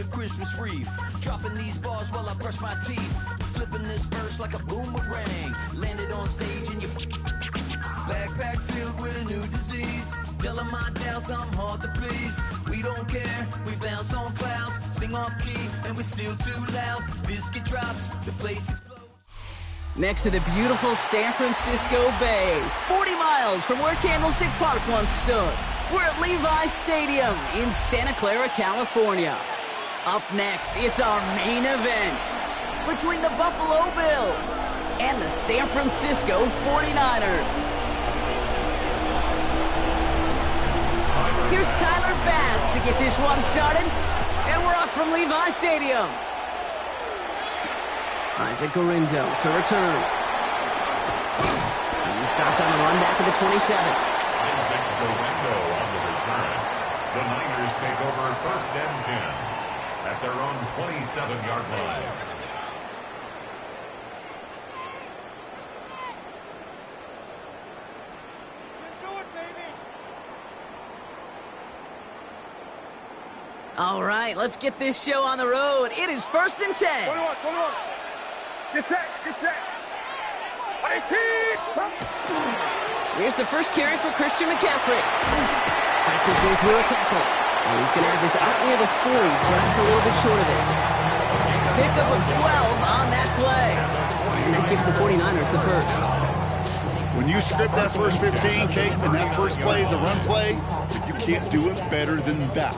a Christmas wreath. Dropping these bars while I brush my teeth. Flipping this verse like a boomerang. Landed on stage in your backpack filled with a new disease. Telling my doubts I'm hard to please. We don't care, we bounce on clouds. Sing off key and we're still too loud. Biscuit drops, the place explodes. Next to the beautiful San Francisco Bay, 40 miles from where Candlestick Park once stood. We're at Levi's Stadium in Santa Clara, California. Up next, it's our main event between the Buffalo Bills and the San Francisco 49ers. Here's Tyler Bass to get this one started, and we're off from Levi's Stadium. Isaac Gorindo to return. He stopped on the run back at the 27. Isaac Gorindo on the return. The Niners take over 1st and 10 at their own 27-yard line. All right, let's get this show on the road. It is 1st and 10. 21. Get set. Here's the first carry for Christian McCaffrey. Fights his way through a tackle. And he's going to have this out near the 40, just a little bit short of it. Pickup of 12 on that play. And that gives the 49ers the first. When you script that first 15, Kate, and that first play is a run play, you can't do it better than that.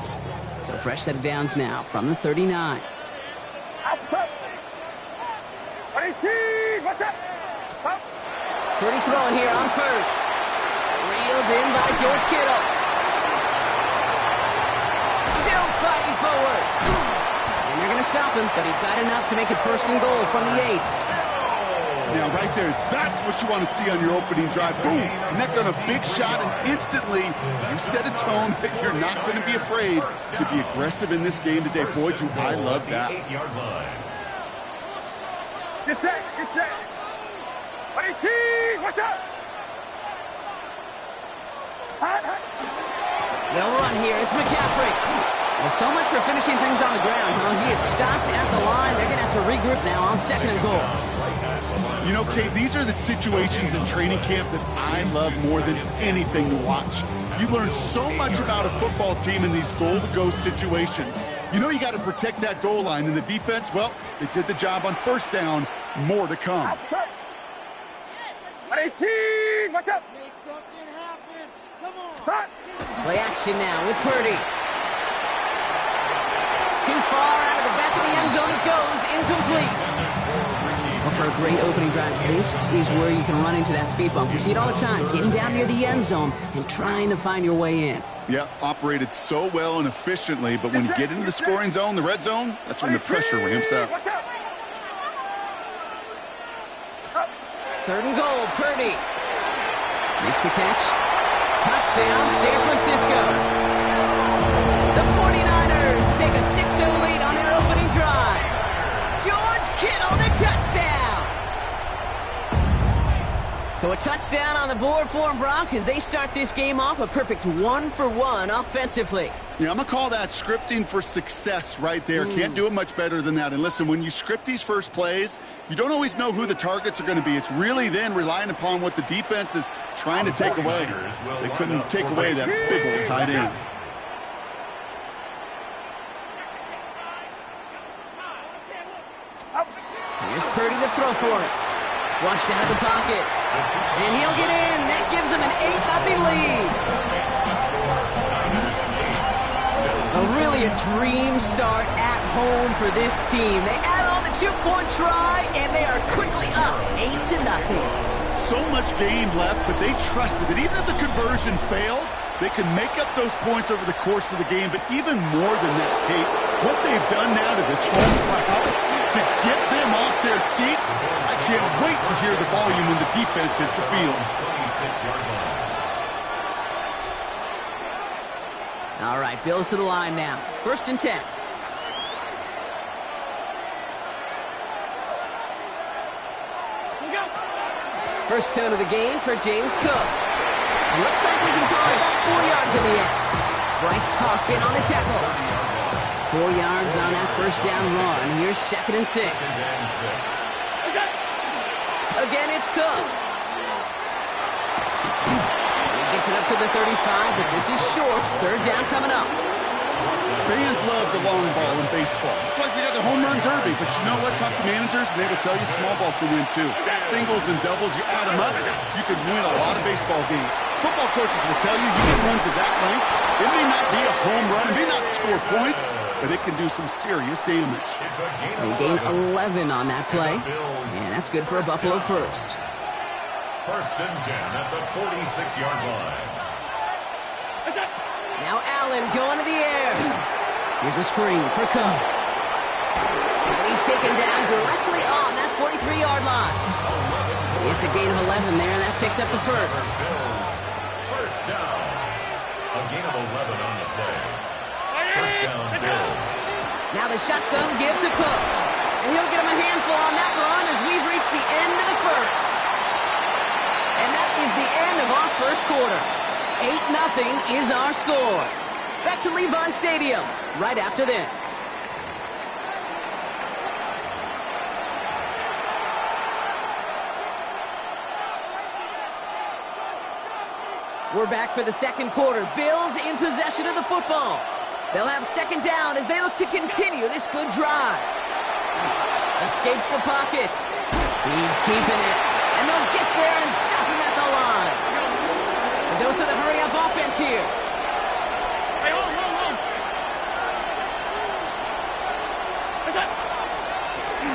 So fresh set of downs now from the 39. Outside. 18. What's up? Pretty throwing here on first. Reeled in by George Kittle. Still fighting forward. And they're going to stop him, but he got enough to make it 1st and goal from the 8. Now, right there, that's what you want to see on your opening drive. Boom! Connect on a big shot, and instantly you set a tone that you're not going to be afraid to be aggressive in this game today. Boy, do I love that. Get set. 18. What's up? They'll run here. It's McCaffrey. Well, so much for finishing things on the ground, huh? He is stopped at the line. They're going to have to regroup now on 2nd and goal. You know, Kate, these are the situations in training camp that I love more than anything to watch. You learn so much about a football team in these goal-to-go situations. You know you got to protect that goal line, and the defense, well, they did the job on 1st down. More to come. Outside. 18. What's up? Make something happen. Come on. Hot. Play action now with Purdy. Too far out of the back of the end zone it goes. Incomplete. Well, for a great opening drive, this is where you can run into that speed bump. We see it all the time, getting down near the end zone and trying to find your way in. Yeah, operated so well and efficiently, but when you get into the scoring zone, the red zone, that's when the pressure ramps up. 3rd and goal, Purdy. Makes the catch. Touchdown, San Francisco. The 49ers take a 6-0 lead on their opening drive. George Kittle, the touchdown. So a touchdown on the board for them, Brock, as they start this game off a perfect 1-for-1 offensively. Yeah, I'm going to call that scripting for success right there. Can't do it much better than that. And listen, when you script these first plays, you don't always know who the targets are going to be. It's really then relying upon what the defense is trying to take away. They couldn't take away that big old tight end. Here's Purdy to throw for it. Flushed out of the pocket. And he'll get in. That gives him an 8-0 lead. Really a dream start at home for this team. They add on the 2-point try, and they are quickly up 8-0. So much game left, but they trusted that even if the conversion failed, they could make up those points over the course of the game. But even more than that, Kate, what they've done now to this home crowd to get them off their seats, I can't wait to hear the volume when the defense hits the field. All right, Bills to the line now. 1st and 10. First tone of the game for James Cook. It looks like we can call it about 4 yards in the end. Bryce Huff in on the tackle. 4 yards on that first down run. Here's 2nd and 6. Again, it's Cook. He gets it up to the 35, but this is short. 3rd down coming up. Fans love the long ball in baseball. It's like they got the home run derby, but you know what? Talk to managers, and they will tell you small ball can win too. Singles and doubles, you add them up, you can win a lot of baseball games. Football coaches will tell you get runs of that length. It may not be a home run, it may not score points, but it can do some serious damage. They gain 11 on that play, and that's good for a Buffalo first. 1st and 10 at the 46-yard line. Now Allen going to the air. Here's a screen for Cook. And he's taken down directly on that 43-yard line. It's a gain of 11 there, and that picks up the first. Bills, 1st down. A gain of 11 on the play. 1st down, Bills. Now the shotgun give to Cook. And he'll get him a handful on that run as we've reached the end of the first. And that is the end of our first quarter. 8-0 is our score. Back to Levi Stadium right after this. We're back for the second quarter. Bills in possession of the football. They'll have 2nd down as they look to continue this good drive. Escapes the pocket. He's keeping it. And they'll get there and stop him at the line. A dose of the hurry-up offense here.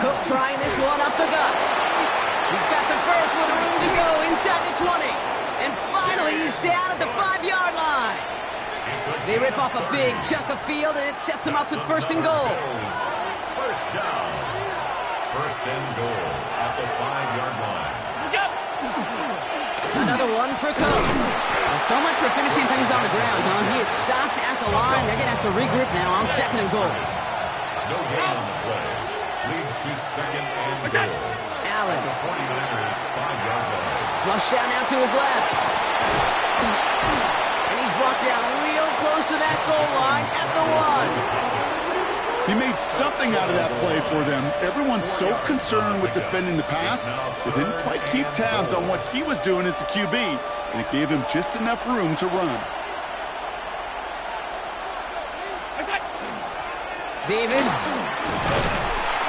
Cook trying this one up the gut. He's got the first with room to go inside the 20. And finally, he's down at the 5-yard line. They rip off a big chunk of field, and it sets them up with 1st and goal. 1st down. 1st and goal at the 5-yard line. Another one for Cook. Well, so much for finishing things on the ground, huh? He is stopped at the line. They're going to have to regroup now on 2nd and goal. No gain on the play. Leads to 2nd and goal. Allen. The 49ers 5-yard line. Flush down now to his left. And he's brought down real close to that goal line at the 1. He made something out of that play for them. Everyone's so concerned with defending the pass, they didn't quite keep tabs on what he was doing as a QB, and it gave him just enough room to run. Davis.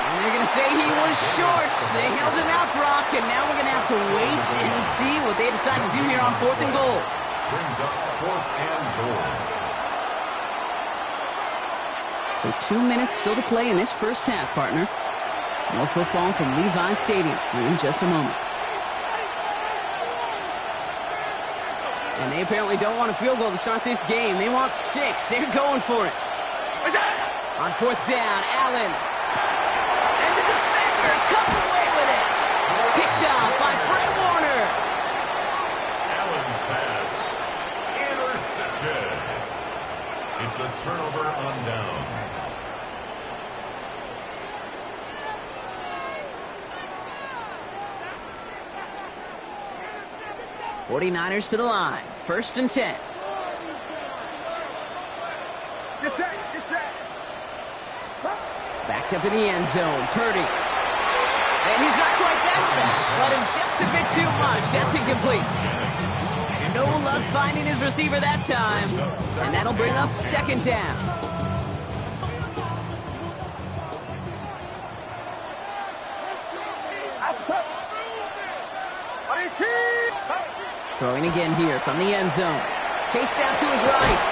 And they're going to say he was short. They held him out, Brock, and now we're going to have to wait and see what they decide to do here on 4th and goal. Brings up 4th and goal. So 2 minutes still to play in this first half, partner. More football from Levi Stadium in just a moment. And they apparently don't want a field goal to start this game. They want 6. They're going for it. On 4th down, Allen. And the defender comes away with it. Picked up by Fred Warner. Allen's pass intercepted. It's a turnover on downs. 49ers to the line. 1st and 10. Get set, get set. Backed up in the end zone. Purdy. And he's not quite that fast. Let him just a bit too much. That's incomplete. No luck finding his receiver that time. And that'll bring up 2nd down. Throwing again here from the end zone. Chased out to his right.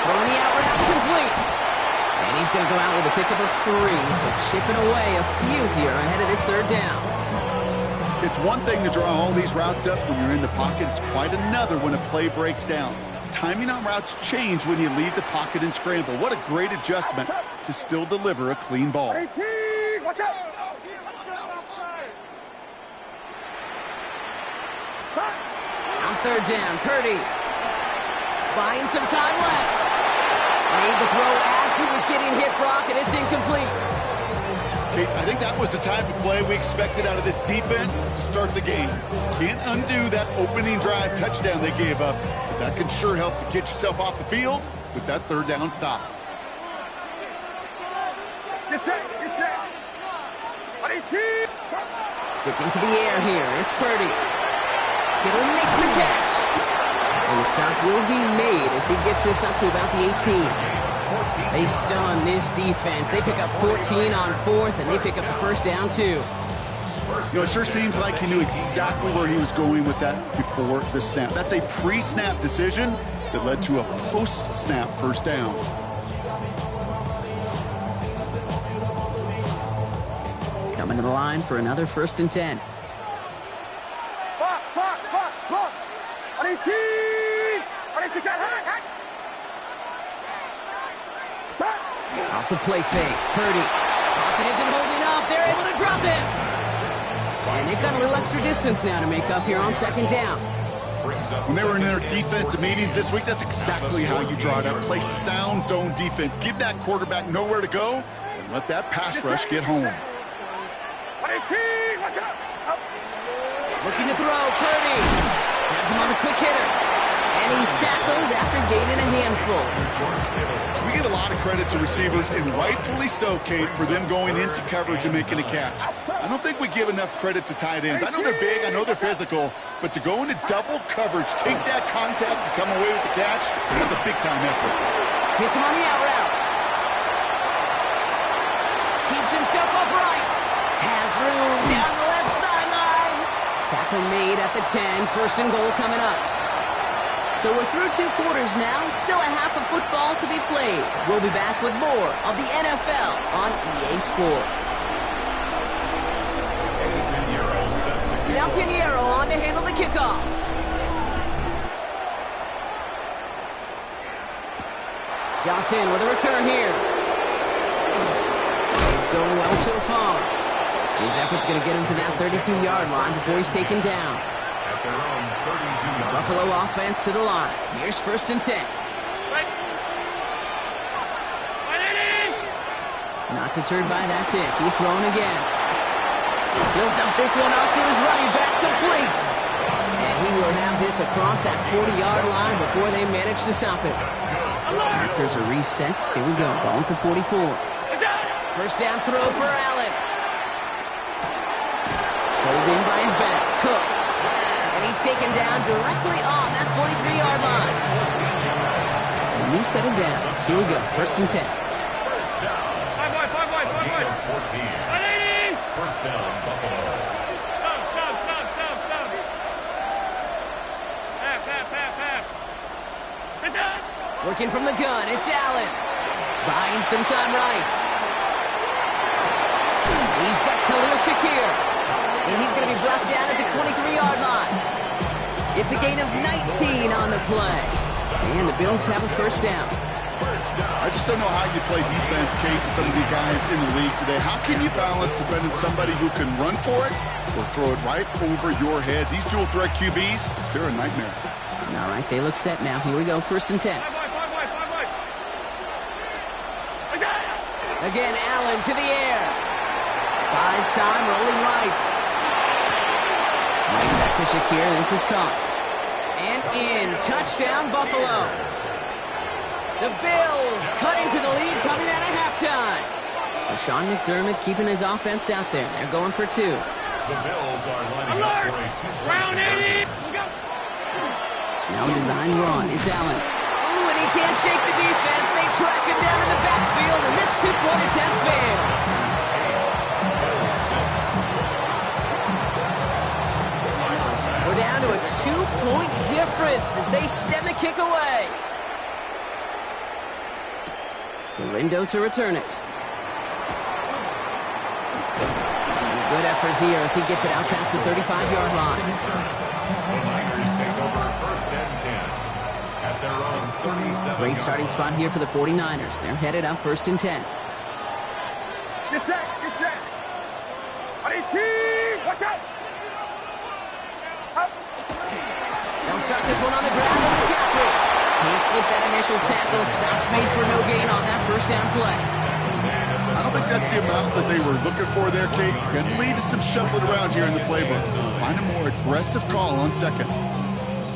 Throwing the out route complete. And he's going to go out with a pickup of 3. So chipping away a few here ahead of this 3rd down. It's one thing to draw all these routes up when you're in the pocket. It's quite another when a play breaks down. Timing on routes change when you leave the pocket and scramble. What a great adjustment to still deliver a clean ball. Watch out! On 3rd down, Purdy. Buying some time left. Made the throw as he was getting hit, Brock, and it's incomplete. Kate, I think that was the type of play we expected out of this defense to start the game. Can't undo that opening drive touchdown they gave up, but that can sure help to get yourself off the field with that 3rd down stop. Get set. Get set. 18. Sticking to the air here. It's Purdy. Kittle makes the catch. And the stop will be made as he gets this up to about the 18. They stun this defense. They pick up 14 on fourth, and they pick up the first down, too. You know, it sure seems like he knew exactly where he was going with that before the snap. That's a pre-snap decision that led to a post-snap first down. Coming to the line for another 1st and 10. Box. 18. 18. Off the play fake. Purdy. Pocket isn't holding up. They're able to drop it. And they've got a little extra distance now to make up here on 2nd down. When they were in their defensive meetings this week, that's exactly how you draw it up. Play sound zone defense. Give that quarterback nowhere to go and let that pass rush get home. 18. Watch out. Looking to throw. Purdy has him on the quick hitter. And he's tackled after gaining a handful. We give a lot of credit to receivers, and rightfully so, Kate, for them going into coverage and making a catch. I don't think we give enough credit to tight ends. I know they're big, I know they're physical, but to go into double coverage, take that contact and come away with the catch, that's a big-time effort. Hits him on the out route. Keeps himself upright. Has room down the left sideline. Tackle made at the 10. 1st and goal coming up. So we're through 2 quarters now. Still a half of football to be played. We'll be back with more of the NFL on EA Sports. Now Pinheiro on to handle the kickoff. Johnson with a return here. It's going well so far. His effort's going to get him to that 32-yard line before he's taken down. At their own 32-yard line. Buffalo offense to the line. Here's 1st and 10. Not deterred by that pick. He's thrown again. He'll dump this one off to his running back, complete. And he will have this across that 40-yard line before they manage to stop it. Markers are reset. Here we go. Ball at the 44. 1st down throw for Allen. Pulled in by his back. Cook. And he's taken down directly on that 43-yard line. So a new set of downs. Here we go. 1st and 10. First down. 14. 1st down, Buffalo. Working from the gun, it's Allen. Buying some time right. He's got Khalil Shakir. And he's going to be brought down at the 23-yard line. It's a gain of 19 on the play. And the Bills have a 1st down. I just don't know how you play defense, Kate, and some of the guys in the league today. How can you balance defending somebody who can run for it or throw it right over your head? These dual threat QBs, they're a nightmare. All right, they look set now. Here we go, 1st and 10. Again, Allen to the air. Buys time, rolling right. Right back to Shakir. This is caught. And in. Touchdown, Buffalo. The Bills cutting to the lead coming out of halftime. Sean McDermott keeping his offense out there. They're going for 2. The Bills are lining up for a 2-point conversion. Now a design run. It's Allen. Ooh, and he can't shake the defense. They track him down in the backfield, and this 2-point attempt fails. We're down to a 2-point difference as they send the kick away. Galindo to return it. And a good effort here as he gets it out past the 35-yard line. The Niners take over 1st and 10 at their own 37. Great starting spot here for the 49ers. They're headed up 1st and 10. Get set. 18. Watch out. They'll start this one on the ground with McCaffrey. Can't slip that initial tackle. Stops made for no gain on that 1st down play. I don't think that's the amount that they were looking for there, Kate. Can lead to some shuffling around here in the playbook. Find a more aggressive call on 2nd.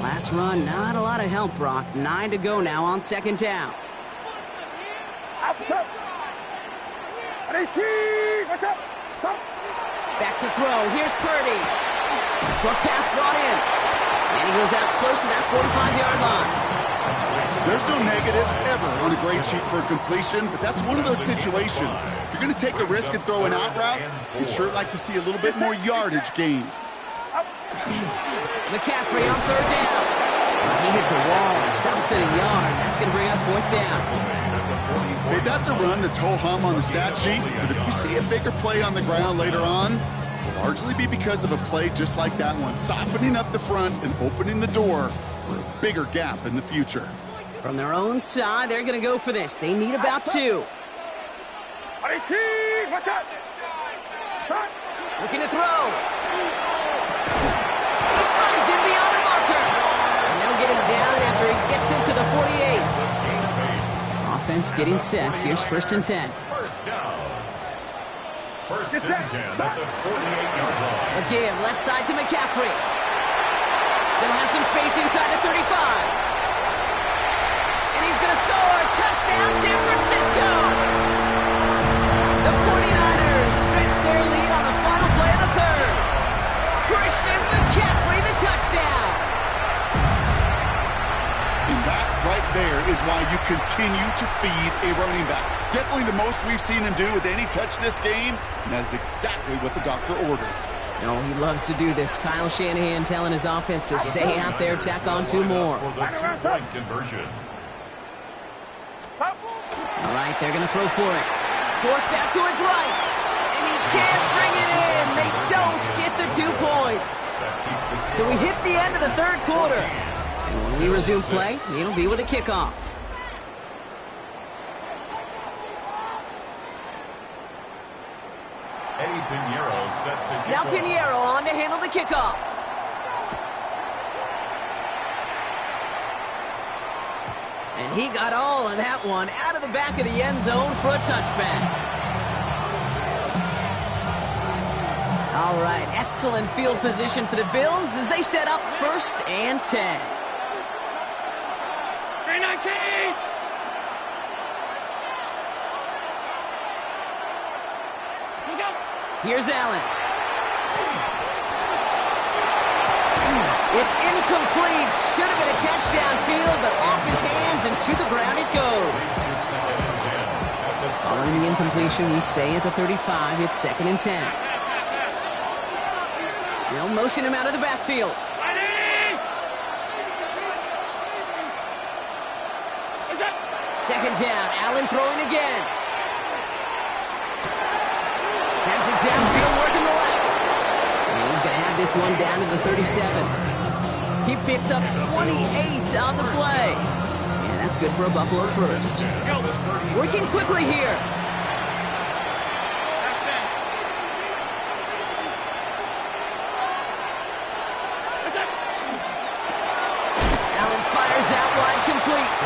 Last run, not a lot of help, Brock. 9 to go now on 2nd down. Officer. On 18. Watch out. Stop. Back to throw. Here's Purdy. Short pass brought in. And he goes out close to that 45-yard line. There's no negatives ever on a grade sheet for a completion, but that's one of those situations. If you're going to take a risk and throw an out route, you'd sure like to see a little bit more yardage gained. McCaffrey on third down. He hits a wall, stops at a yard. That's going to bring up fourth down. Okay, that's a run that's ho-hum on the stat sheet, but if you see a bigger play on the ground later on, it'll largely be because of a play just like that one, softening up the front and opening the door for a bigger gap in the future. From their own side, they're going to go for this. They need about 2. On 18. Watch out. Stop. Looking to throw. He finds him beyond the marker. And they'll get him down after he gets into the 48. Offense getting set. Here's 1st and 10. First down. First and 10 at the 48-yard line. Again, left side to McCaffrey. Still has some space inside the 35. And he's going to score. Touchdown, San Francisco. The 49ers stretch their lead on the final play of the third. Christian McCaffrey, the touchdown. And that right there is why you continue to feed a running back. Definitely the most we've seen him do with any touch this game, and that is exactly what the doctor ordered. Oh, he loves to do this. Kyle Shanahan telling his offense to stay out there, tack on 2 more. For the two-point conversion. All right, they're going to throw for it. Forced out to his right. And he can't bring it in. They don't get the 2 points. So we hit the end of the third quarter. And when we resume play, it'll be with a kickoff. Eddie Pinheiro set to kick Now off. Pinheiro on to handle the kickoff. And he got all of that one out of the back of the end zone for a touchback. All right, excellent field position for the Bills as they set up 1st and 10. 319. Look out. Here's Allen. It's incomplete. Should have been a catch downfield, but off his hands and to the ground it goes. Following the incompletion, we stay at the 35. It's 2nd and 10. They'll motion him out of the backfield. Second down. Allen throwing again. Has it downfield, working the left. And he's going to have this one down to the 37. He picks up 28 on the play. And that's good for a Buffalo first. Working quickly here. Allen fires out wide, complete.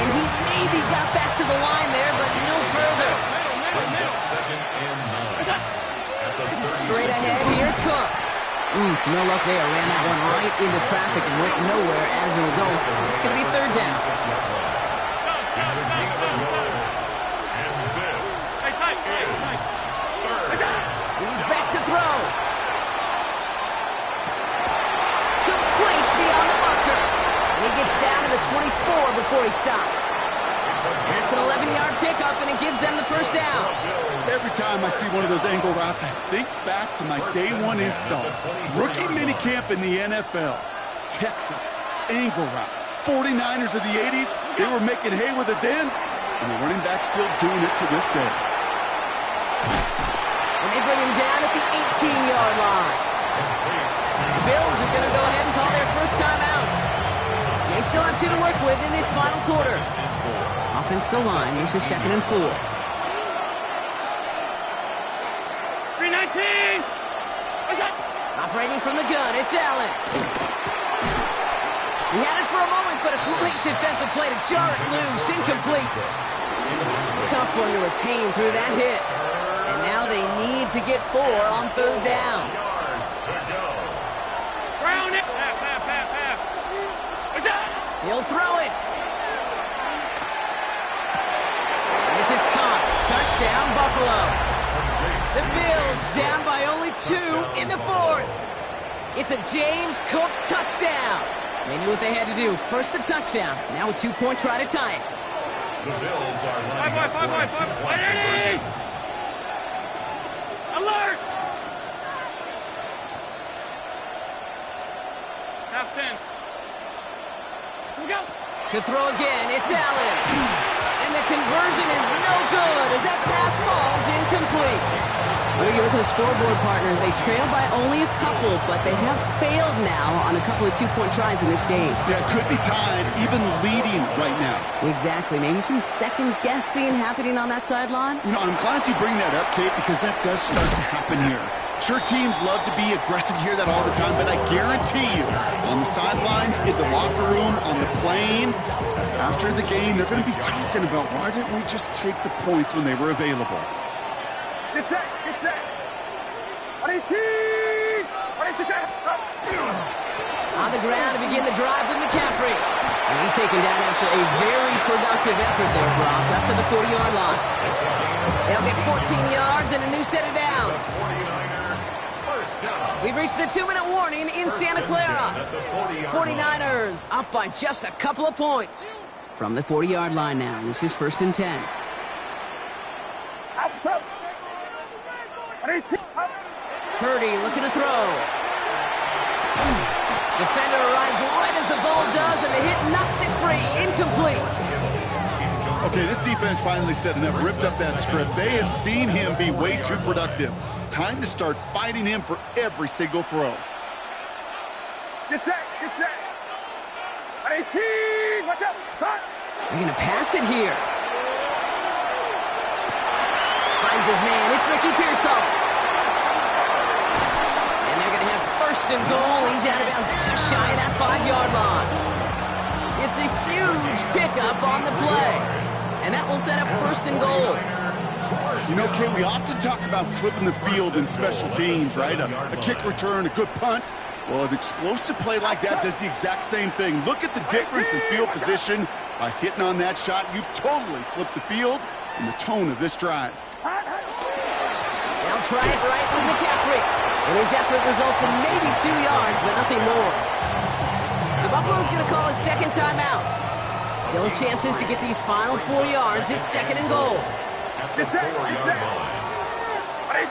And he maybe got back to the line there, but no further. Straight ahead, here's Cook. No luck there. Ran that one right into traffic and went nowhere as a result. It's going to be 3rd down. He's back to throw. Complete beyond the marker. And he gets down to the 24 before he stopped. That's an 11-yard pickup, and it gives them the 1st down. Every time I see one of those angle routes, I think back to my day 1 install. Rookie minicamp in the NFL. Texas, angle route. 49ers of the 80s, they were making hay with it then, and the running back's still doing it to this day. And they bring him down at the 18-yard line. The Bills are going to go ahead and call their first timeout. They still have 2 to work with in this final quarter. Offensive line, this is 2nd and 4. 319. Operating from the gun, it's Allen. He had it for a moment, but a great defensive play to jar it loose, incomplete. Tough one to retain through that hit. And now they need to get 4 on 3rd down. Ground it. He'll throw it. And this is caught. Touchdown, Buffalo. The Bills down by only 2 in the 4th. It's a James Cook touchdown. They knew what they had to do. First the touchdown. Now a 2-point try to tie it. The Bills are lining up for a two-point conversion. Alert! Half 10. We go. To throw again, it's Allen. And the conversion is no good as that pass falls incomplete. Well, you look at the scoreboard, partner. They trail by only a couple, but they have failed now on a couple of 2-point tries in this game. Yeah, it could be tied, even leading right now. Exactly. Maybe some second-guessing happening on that sideline. You know, I'm glad you bring that up, Kate, because that does start to happen here. Sure, teams love to be aggressive, hear that all the time, but I guarantee you, on the sidelines, in the locker room, on the plane, after the game, they're going to be talking about why didn't we just take the points when they were available. Get set. Get set. On the ground to begin the drive with McCaffrey. And he's taken down after a very productive effort there, Brock, up to the 40-yard line. They'll get 14 yards and a new set of downs. We've reached the 2-minute warning in Santa Clara. 49ers up by just a couple of points. From the 40-yard line now, this is 1st and 10. Purdy looking to throw. Defender arrives right as the ball does, and the hit knocks it free. Incomplete. Okay, this defense finally said enough, ripped up that script. They have seen him be way too productive. Time to start fighting him for every single throw. Get set. Get set. 18. Watch out. Start. They're going to pass it here. Finds his man. It's Ricky Pearsall. And they're going to have 1st and goal. He's out of bounds just shy of that 5-yard line. It's a huge pickup on the play. And that will set up 1st and goal. You know, Kate, we often talk about flipping the field in special teams, right? A kick return, a good punt. Well, an explosive play like that does the exact same thing. Look at the difference in field position. By hitting on that shot, you've totally flipped the field and the tone of this drive. They'll try it right with McCaffrey. And his effort results in maybe 2 yards, but nothing more. So Buffalo's going to call it second timeout. Still chances to get these final 4 yards. It's 2nd and goal. Get set. Get set.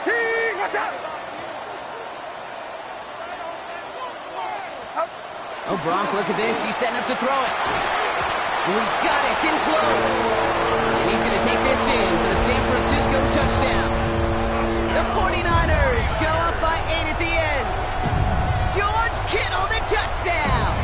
18. Watch out. Oh, Brock, look at this. He's setting up to throw it. And he's got it in close. And he's going to take this in for the San Francisco touchdown. The 49ers go up by 8 at the end. George Kittle, the touchdown.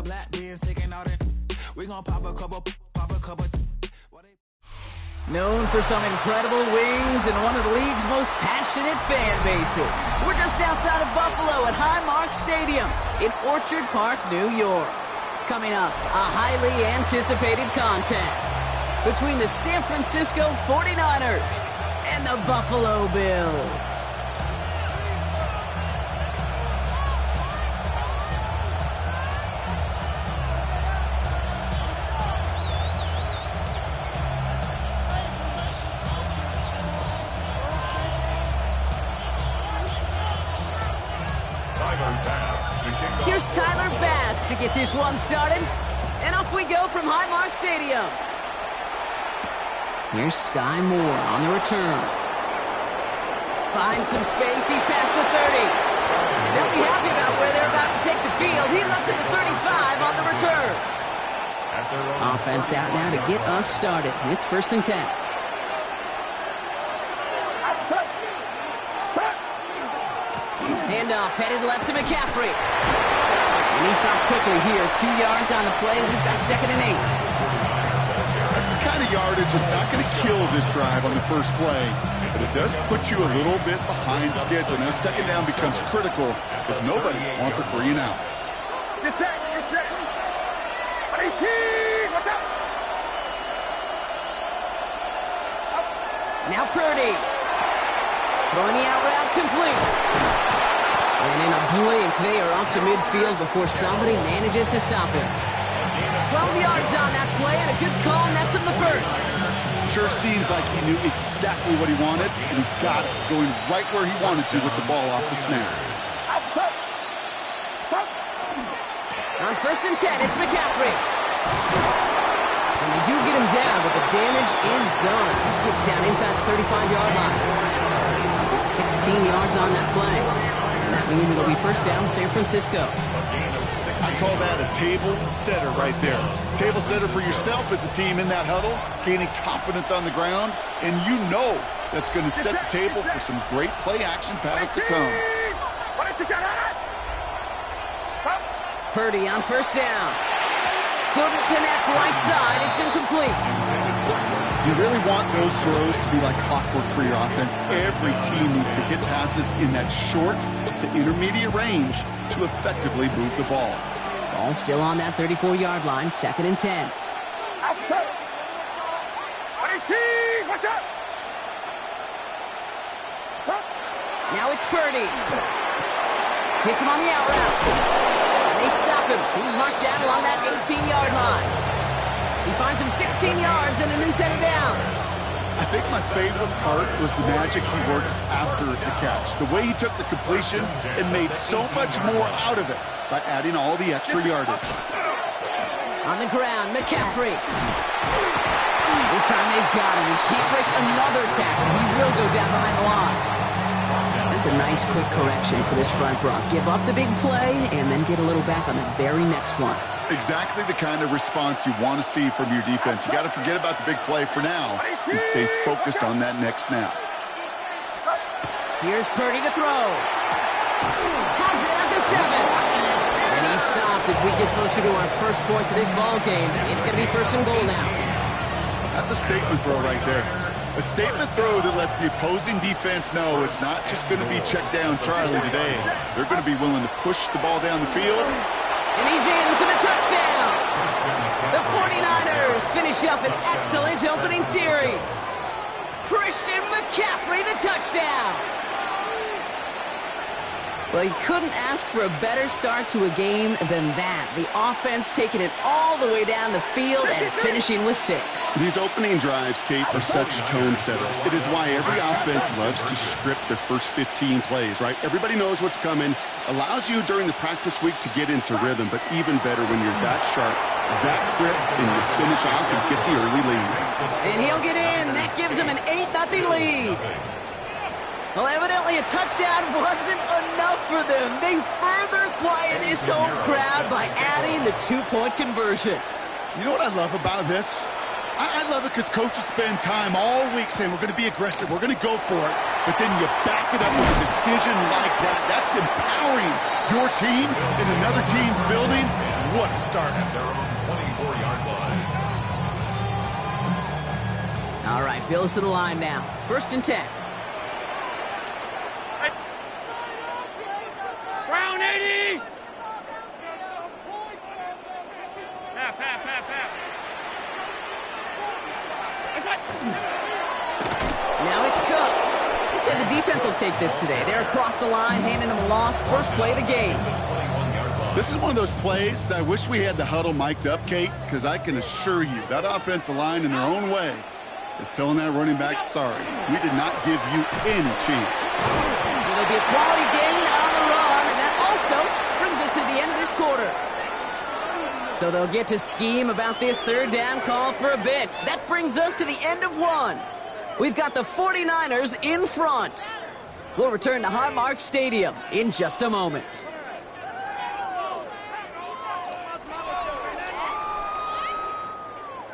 Black beers taking out it. We gon' pop a couple. Known for some incredible wings and one of the league's most passionate fan bases. We're just outside of Buffalo at Highmark Stadium in Orchard Park, New York. Coming up, a highly anticipated contest between the San Francisco 49ers and the Buffalo Bills. Here's Tyler Bass to get this one started. And off we go from Highmark Stadium. Here's Sky Moore on the return. Finds some space. He's past the 30. And they'll be happy about where they're about to take the field. He's up to the 35 on the return. Offense out now to get us started. It's 1st and 10. Handoff headed left to McCaffrey. And he stopped quickly here. 2 yards on the play. We've got 2nd and 8. That's the kind of yardage that's not going to kill this drive on the first play, but it does put you a little bit behind schedule. Now, second down becomes critical because nobody wants a 3 and out. Get set, get set. 18, what's up? Now Purdy. Throwing the out route complete. And in a blink, they are off to midfield before somebody manages to stop him. 12 yards on that play, and a good call nets him the first. Sure seems like he knew exactly what he wanted, and he got it, going right where he wanted to with the ball off the snap. On 1st and 10, it's McCaffrey. And they do get him down, but the damage is done. This gets down inside the 35-yard line. It's 16 yards on that play. And that means it'll be first down San Francisco. I call that a table setter right there. Table setter for yourself as a team in that huddle, gaining confidence on the ground, and you know that's going to set the table for some great play action pass to come. Purdy on 1st down. Couldn't connect right side. It's incomplete. You really want those throws to be like clockwork for your offense. Every team needs to hit passes in that short to intermediate range to effectively move the ball. Ball still on that 34-yard line, 2nd and 10. Outside. 18, watch out. Now it's Purdy. Hits him on the out route. And they stop him. He's marked down along that 18-yard line. He finds him 16 yards and a new set of downs. I think my favorite part was the magic he worked after the catch. The way he took the completion and made so much more out of it by adding all the extra yardage. On the ground, McCaffrey. This time they've got him. He can't break another tackle. He will go down behind the line. That's a nice quick correction for this front block. Give up the big play and then get a little back on the very next one. Exactly the kind of response you want to see from your defense. You got to forget about the big play for now and stay focused on that next snap. Here's Purdy to throw. Has it at the 7. And he's stopped as we get closer to our first points of this ball game. It's going to be 1st and goal now. That's a statement throw right there. A statement throw that lets the opposing defense know it's not just going to be check down Charlie today. They're going to be willing to push the ball down the field. And he's in for the touchdown. The 49ers finish up an excellent opening series. Christian McCaffrey, the touchdown. Well, he couldn't ask for a better start to a game than that. The offense taking it all the way down the field and finishing with 6. These opening drives, Kate, are such tone setters. It is why every offense loves to script their first 15 plays, right? Everybody knows what's coming. Allows you during the practice week to get into rhythm, but even better when you're that sharp, that crisp, and you finish off and get the early lead. And he'll get in. That gives him an 8-0 lead. Well, evidently a touchdown wasn't enough for them. They further quiet this home crowd by adding the 2-point conversion. You know what I love about this? I love it because coaches spend time all week saying we're going to be aggressive, we're going to go for it, but then you back it up with a decision like that. That's empowering your team in another team's building. What a start. At their own 24-yard line. All right, Bills to the line now. 1st and 10. Brown 80. Half. Now it's Cook. I'd say the defense will take this today. They're across the line, handing them a loss. First play of the game. This is one of those plays that I wish we had the huddle mic'd up, Kate, because I can assure you that offensive line in their own way is telling that running back, sorry, we did not give you any chance. It'll be a quality gain on the run, and that also brings us to the end of this quarter. So they'll get to scheme about this 3rd down call for a bit. That brings us to the end of 1. We've got the 49ers in front. We'll return to Highmark Stadium in just a moment.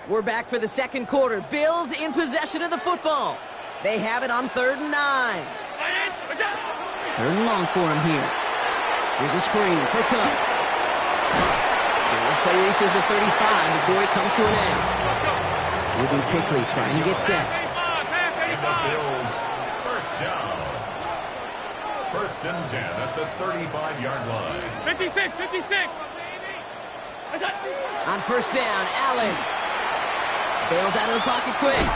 We're back for the 2nd quarter. Bills in possession of the football. They have it on 3rd and 9. 3rd and long for him here. Here's a screen for Cook. And this play reaches the 35 before it comes to an end. Moving quickly, trying to get set. And the Bills, first down. First and 10 at the 35-yard line. 56, 56. On first down, Allen. Bails out of the pocket quick.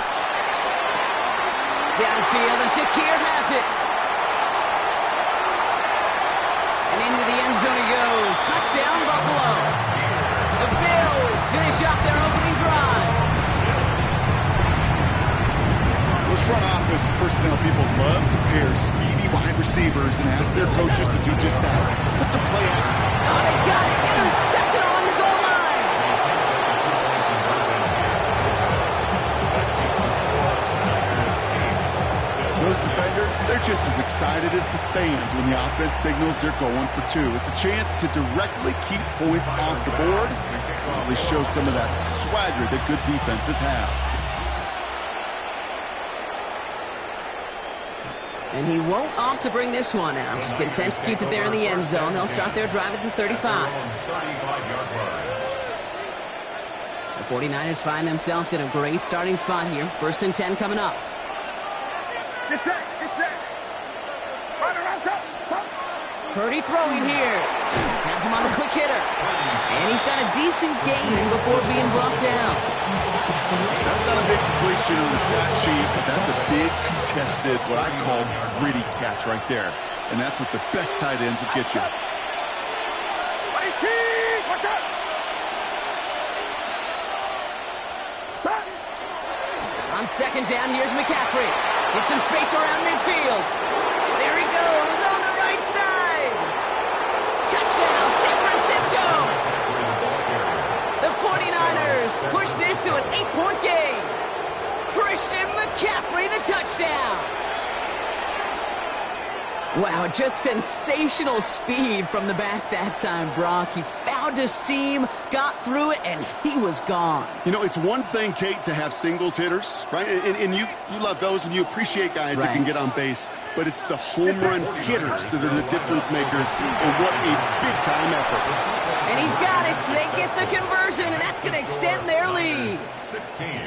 Downfield, and Shakir has it. And into the end zone he goes. Touchdown, Buffalo. The Bills finish off their opening drive. Those front office personnel people love to pair speedy wide receivers and ask their coaches to do just that. Put some play action. Oh, they got it. Intercepted on the goal line. Those defenders, they're just as excited as the fans when the offense signals they're going for two. It's a chance to directly keep points off the board. Really show some of that swagger that good defenses have. And he won't opt to bring this one out. He's content to keep it there in the end zone. They'll start their drive at the 35. The 49ers find themselves in a great starting spot here. First and 10 coming up. Get set, get set. Run around, stop. Purdy throwing here. Has him on the quick hitter. And he's got a decent gain before being brought down. That's not a big completion on the stat sheet, but that's a big contested, what I call gritty catch right there. And that's what the best tight ends would get you. Watch out. Stop. On second down, here's McCaffrey. Gets some space around midfield. There he goes on the right side. Touchdown, San Francisco. The 49ers push this to an 8-point game. Christian McCaffrey, the touchdown. Wow, just sensational speed from the back that time, Brock. He found a seam, got through it, and he was gone. You know, it's one thing, Kate, to have singles hitters, right? And you love those, and you appreciate guys that can get on base. But it's the home run hitters that are the difference makers, and what a big-time effort. And he's got it, so they get the conversion, and that's going to extend their lead. 16.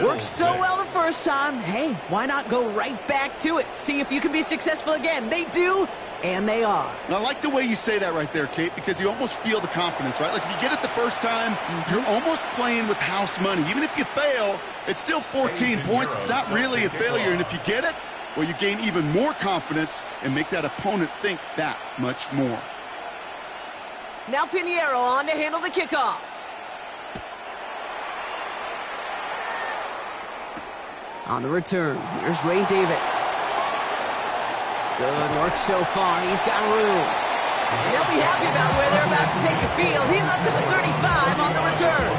Worked so well the first time. Hey, why not go right back to it? See if you can be successful again. They do, and they are. And I like the way you say that right there, Kate, because you almost feel the confidence, right? Like if you get it the first time, you're almost playing with house money. Even if you fail, it's still 14 points. It's not really a failure. And if you get it, well, you gain even more confidence and make that opponent think that much more. Now Pinheiro on to handle the kickoff. On the return, here's Ray Davis. Good work so far. He's got room. And they'll be happy about where they're about to take the field. He's up to the 35 on the return.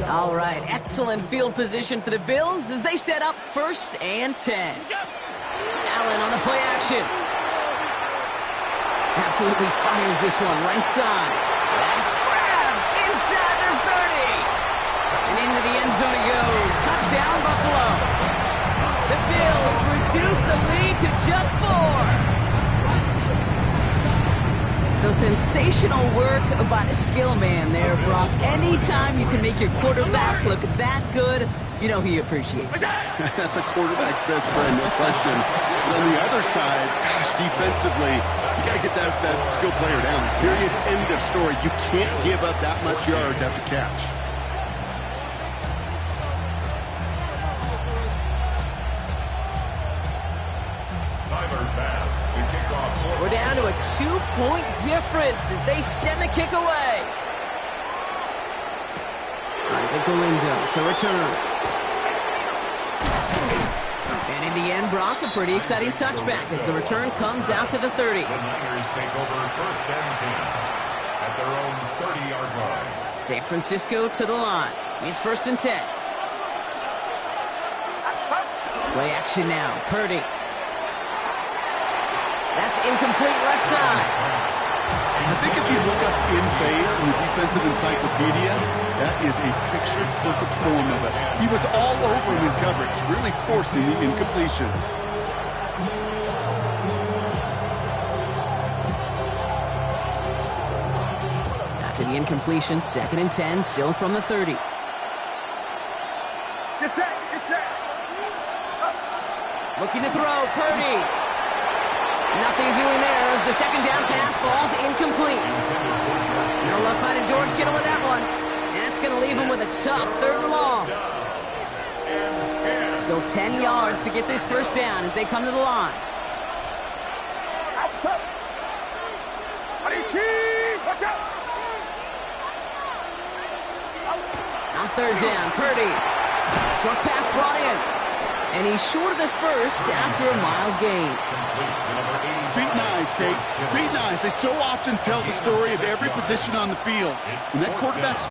All right, excellent field position for the Bills as they set up first and 10. Allen on the play action. Absolutely fires this one right side. That's grabbed inside the 30. And into the end zone it goes. Touchdown, Buffalo. The Bills reduce the lead to just 4. So sensational work by the skill man there, Brock. Anytime you can make your quarterback look that good, you know he appreciates it. That's a quarterback's best friend, no question. But on the other side, gosh, defensively, you got to get that skill player down. Period. End of story. You can't give up that much yards after catch. Timer pass to kick off. We're down to a 2-point difference as they send the kick away. Isaac Galindo to return. And in the end, Brock, a pretty exciting touchback as the return comes out to the 30. The Niners take over first and 10 at their own 30-yard line. San Francisco to the line. It's first and 10. Play action now. Purdy. That's incomplete left side. I think if you look up in phase and the defense defensive encyclopedia, that is a picture-perfect form of it. He was all over him in coverage, really forcing the incompletion. After the incompletion, 2nd and 10, still from the 30. Get set. Get set. Looking to throw, Purdy. Nothing doing there as the second down pass falls incomplete. No luck finding George Kittle with that one. That's going to leave him with a tough 3rd and long. Still 10 yards to get this first down as they come to the line. Outside. Watch out. On 3rd down, Purdy. Short pass brought in. And he's short of the first after a mild gain. Feet and eyes, Kate. Feet and eyes. They so often tell the story of every position on the field. When that quarterback's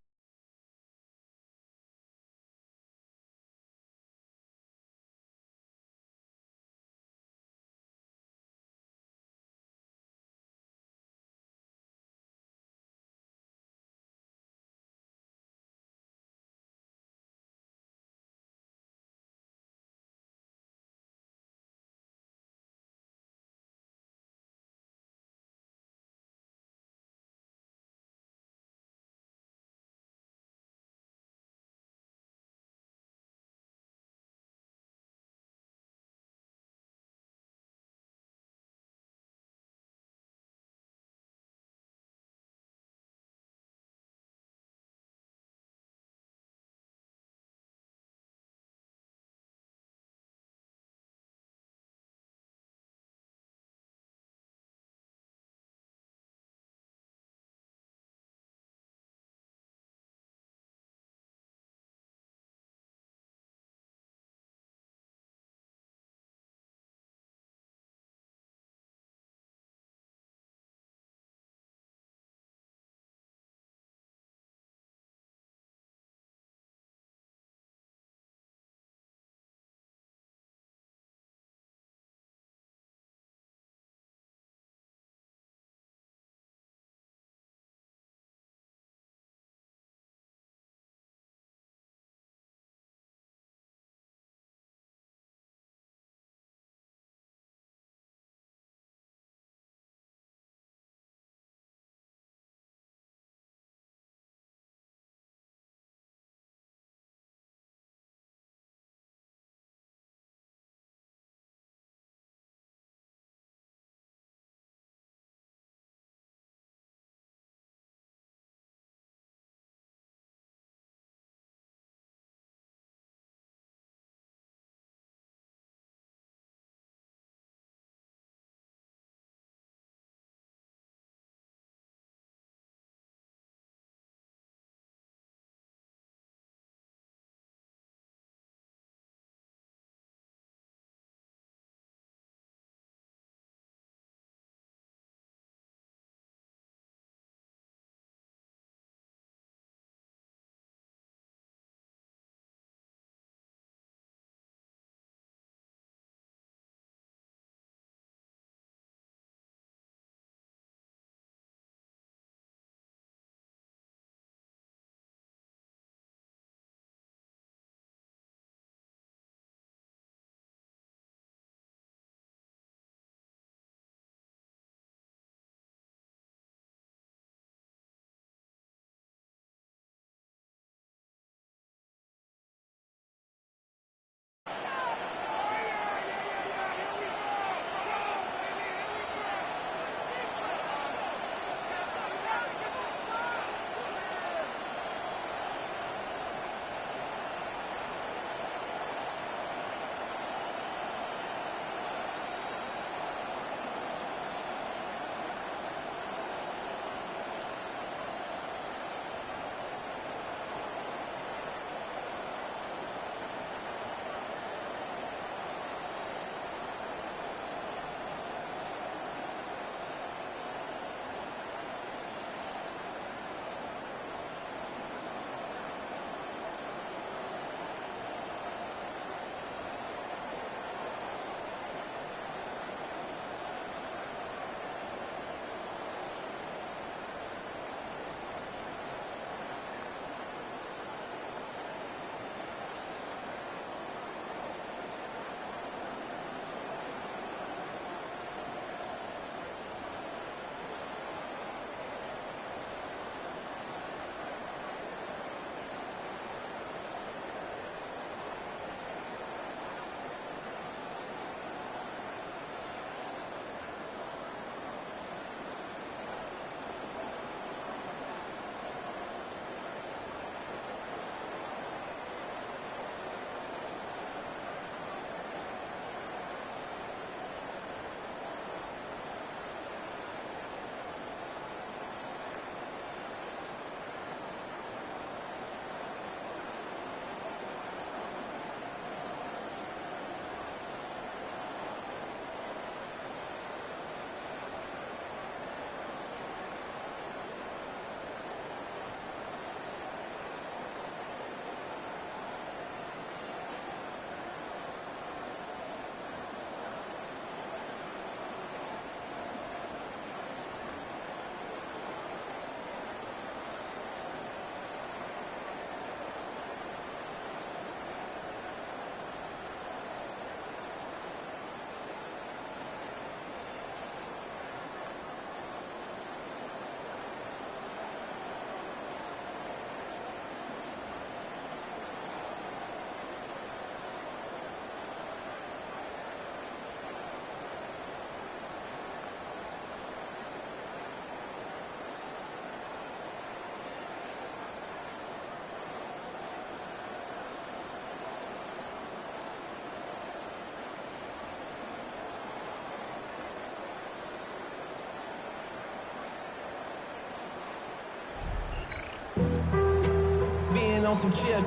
on some chill.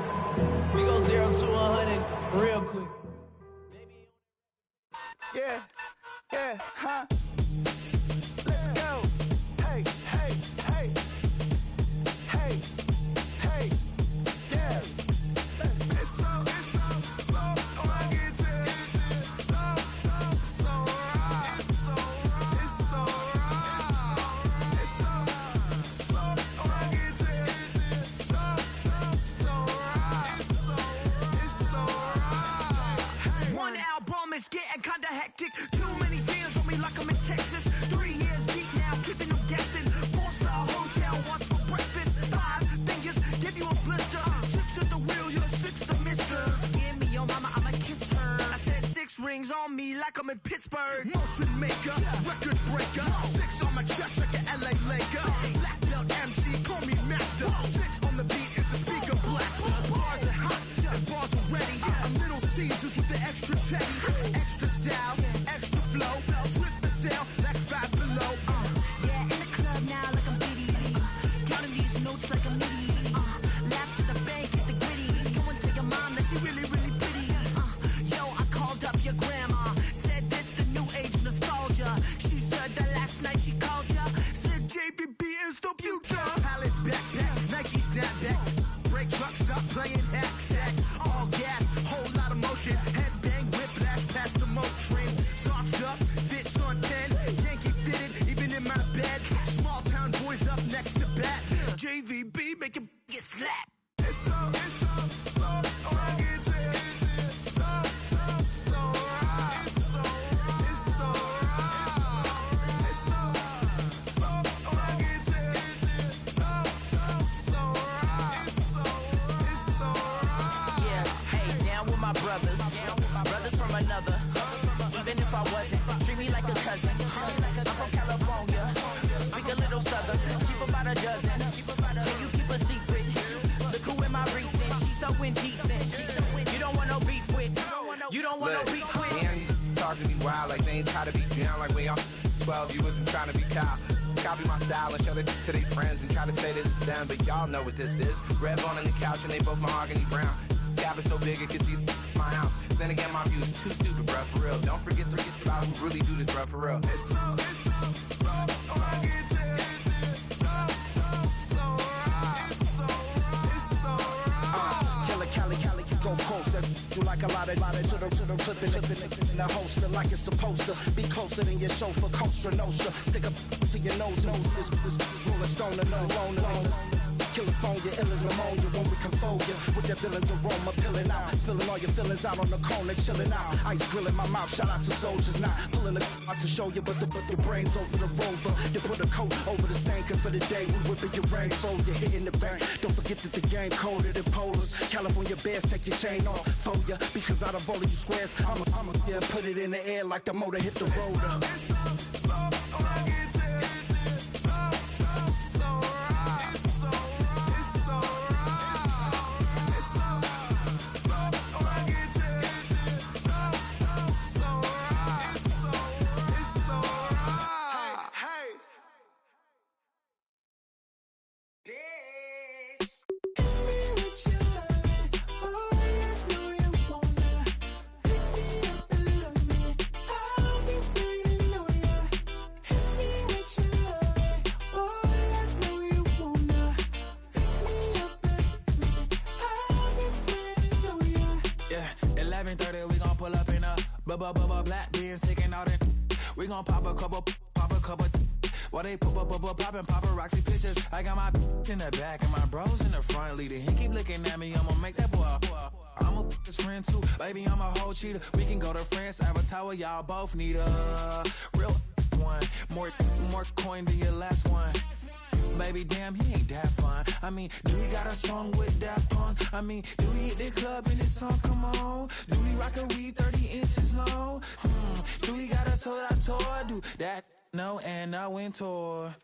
We go 0 to 100 real quick. Yeah, yeah, huh? Let's go. Hey, hey, hey. Hey, hey, yeah. It's so rugged. So right. It's so rugged. It's so right. It's so right. One album is getting kinda hectic. Too many years on me like I'm in Texas. 3 years deep now, keeping them guessing. 4-star hotel, once for breakfast. 5 fingers, give you a blister. 6 at the wheel, you're 6 the mister. Give me your mama, I'ma kiss her. I said 6 rings on me like I'm in Pittsburgh. Motion maker, record breaker. 6 on my chest like an LA Laker. Black belt MC, call me master. 6 on the beat, it's a speaker blaster. Bars are hot and bars are ready. A Little Caesars with the extra chetty. Extra style, extra flow. Drift for sale, like 5 below. Yeah, in the club now like I'm Biddy. Counting these notes like I'm Nitty. Laugh to the bank, hit the gritty. Go and tell your mom that she really, really pretty. Yo, I called up your grandma. Said this the new age nostalgia. She said that last night she called ya. Said JVB is the future. Palace backpack, Nike snapback. Break truck, stop playing hack sack. All gas, whole lot of motion. Headbang, whiplash past the moat train. Soft up, fits on 10. Yankee fitted, even in my bed. Small town boys up next to bat. JVB make it get slapped. It's so rugged. So right. It's so rugged. It's so right. Yeah, hey, down with my brothers. Brothers from another. Even if I wasn't, treat me like a cousin. I'm from California. Speak a little southern. Cheap about a dozen. Can you keep a secret? Look who in my recent. She's so indecent. You don't want no beef with. You don't want no beef with. Damn, these talk to me wild like they ain't try to be down like way off 12. You wasn't trying to be Kyle. Copy my style and show it to their friends and try to say that it's them, but y'all know what this is. Red bone on the couch and they both mahogany brown. Gap is so big it can see my house. Then again, my view is too stupid, bruh, for real. Don't forget about who really do this, bruh, for real. It's so rugged. So right. It's so right. Killer Cali, go closer. You like a lot of to the clipping in the holster like it's supposed to be closer than your chauffeur, Costa Nostra. Stick up to your nose, this rolling stone and no loner. California, ill as pneumonia when we confold you with that villain's aroma, peeling out, spilling all your feelings out on the corner, chilling out. Ice grilling my mouth, shout out to soldiers, not pulling the out to show you, but the brains over the rover. You put a coat over the stain, cause for the day we whipping your rain, so you're hitting the bank. Don't forget that the game coded in polars. California bears, take your chain off for ya, because out of all of you squares, I'ma yeah, put it in the air like the motor hit the roller. It's so rugged. So right. Black beans taking out it. We gon' pop a couple. While they poppin' paparazzi pictures. I got my in the back and my bros in the front leader. He keep looking at me, I'ma make that boy. I'ma his friend too, baby, I'm a whole cheater. We can go to France, Avatar, y'all both need a real one. More coin than your last one. Baby, damn, he ain't that fun. I mean, do he got a song with that punk? I mean, do he hit the club in this song? Come on. Do he rock a weed 30 inches long? Do he got a sold out tour? Do that? No, and I went tour.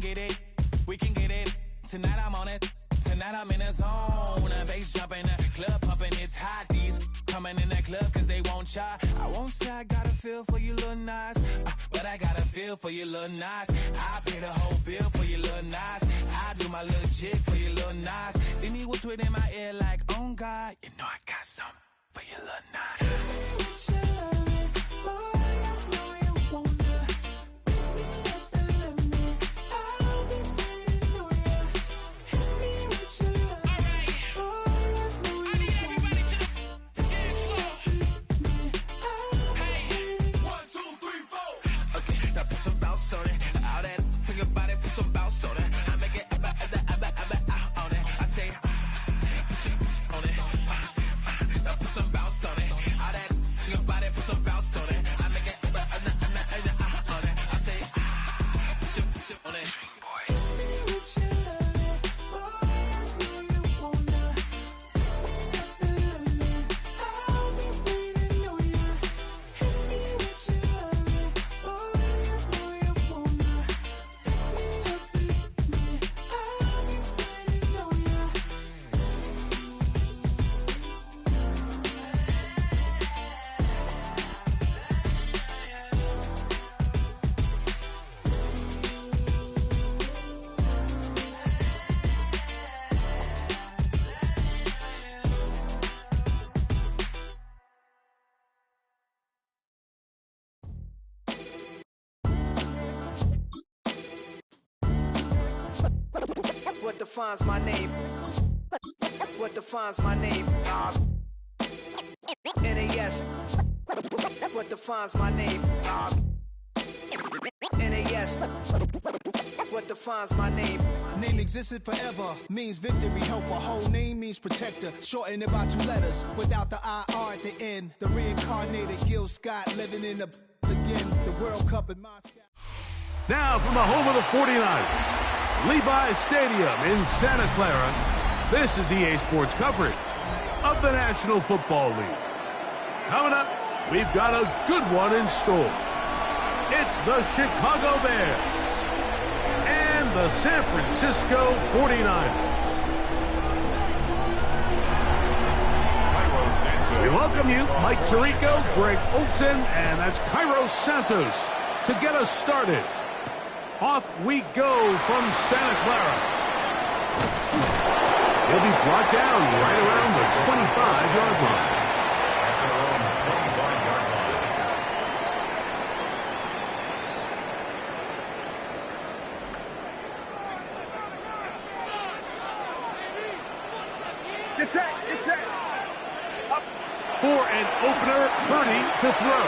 get it, we can get it. Tonight I'm on it, tonight I'm in a zone. A bass jumping, a club pumping, it's hot. These coming in that club cause they won't try. I won't say I got a feel for you little nice, but I got a feel for you little nice. I pay the whole bill for you little nice. I do my little jig for you little nice. Leave me whisper in my ear like, oh God, you know I got something for you little nice. What defines my name? What defines my name? NAS. What defines my name? NAS. What defines my name? Name existed forever, means victory, helper. Whole name means protector, shortened it by 2 letters, without the IR at the end. The reincarnated Gil Scott, living in the again, the World Cup in Moscow. Now from the home of the 49ers, Levi's Stadium in Santa Clara, this is EA Sports coverage of the National Football League. Coming up, we've got a good one in store. It's the Chicago Bears and the San Francisco 49ers. We welcome you, Mike Tirico, Greg Olsen, and that's Cairo Santos to get us started. Off we go from Santa Clara. He'll be brought down right around the 25-yard line. At their own 25-yard line. Get set, get set. Up. For an opener, Purdy to throw.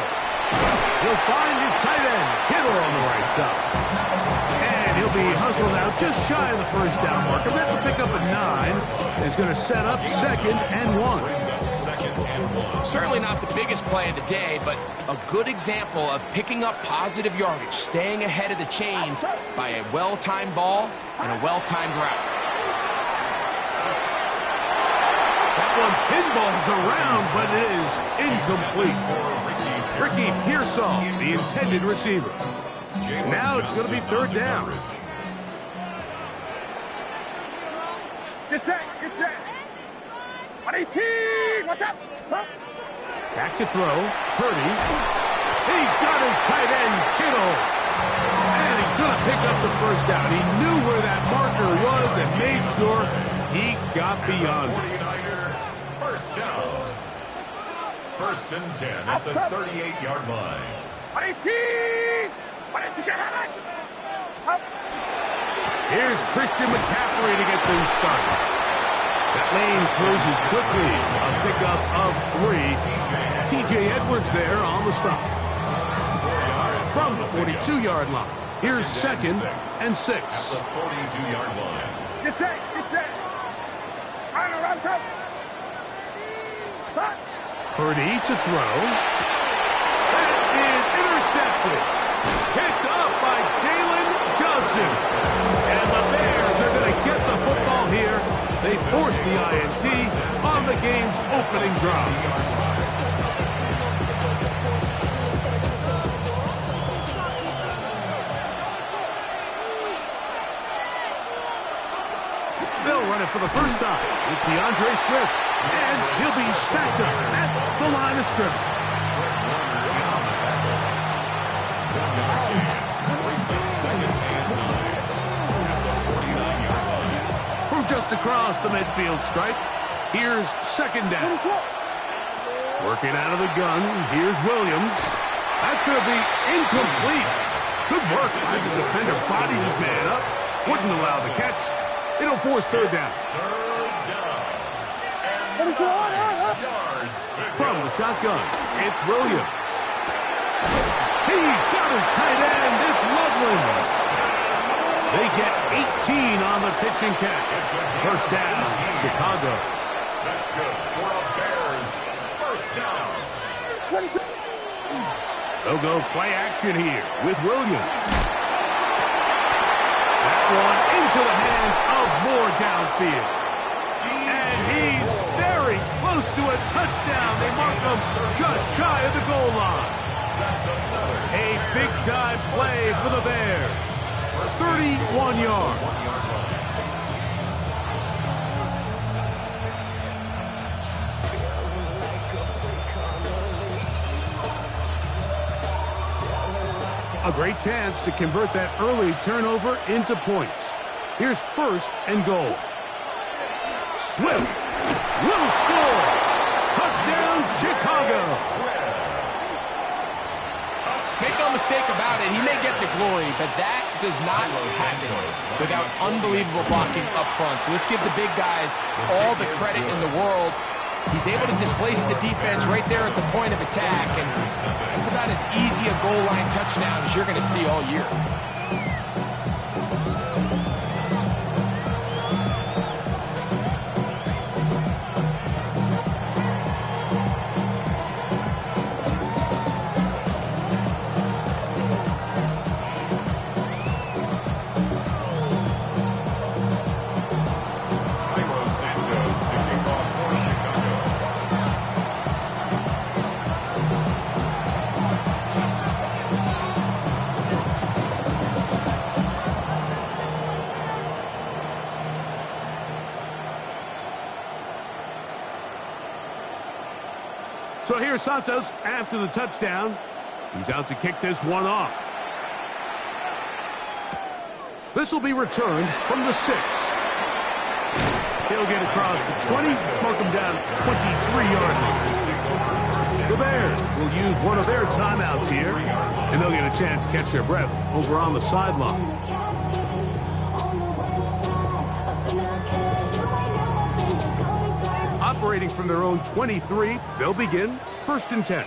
He'll find his tight end, Kittle, on the right side. And he'll be hustled out just shy of the first down marker. That's a pickup of 9. Is going to set up 2nd and 1. Certainly not the biggest play of the day, but a good example of picking up positive yardage, staying ahead of the chains by a well-timed ball and a well-timed route. That one pinballs around, but it is incomplete. Ricky Pearsall, the intended receiver. Now it's going to be 3rd down. Get set, get set. 118, what's up? Huh? Back to throw, Purdy. He's got his tight end, Kittle. And he's going to pick up the first down. He knew where that marker was and made sure he got beyond it. 1st down. 1st and 10 at the 38-yard line. 118! 118! Here's Christian McCaffrey to get things started. That lane closes quickly. A pickup of 3. T.J. Edwards there on the stop. From the 42-yard line. Here's 2nd and 6. At the 42-yard line. Get set, get set. Run, up. Stop. Purdy to throw. That is intercepted. Picked up by Jalen Johnson. And the Bears are going to get the football here. They force the INT on the game's opening drive. it for the first time with DeAndre Swift. And he'll be stacked up at the line of scrimmage. From just across the midfield stripe, here's second down. Working out of the gun, here's Williams. That's going to be incomplete. Good work by the defender, bodied his man up. Wouldn't allow the catch. It'll force third down. From the shotgun, it's Williams. He's got his tight end. It's Loveland. They get 18 on the pitch and catch. First down, Chicago. That's good for a Bears first down. They'll go play action here with Williams. That one into the hands of Moore downfield. And he's very close to a touchdown. They mark him just shy of the goal line. A big-time play for the Bears. 31 yards. A great chance to convert that early turnover into points. Here's first and goal. Swift will score. Touchdown, Chicago. Make no mistake about it, he may get the glory, but that does not happen without unbelievable blocking up front. So let's give the big guys all the credit in the world. He's able to displace the defense right there at the point of attack, and it's about as easy a goal line touchdown as you're going to see all year. So here's Santos after the touchdown. He's out to kick this one off. This will be returned from the 6. He'll get across the 20, mark him down 23-yard line. The Bears will use one of their timeouts here, and they'll get a chance to catch their breath over on the sideline. Operating from their own 23, they'll begin first and 10.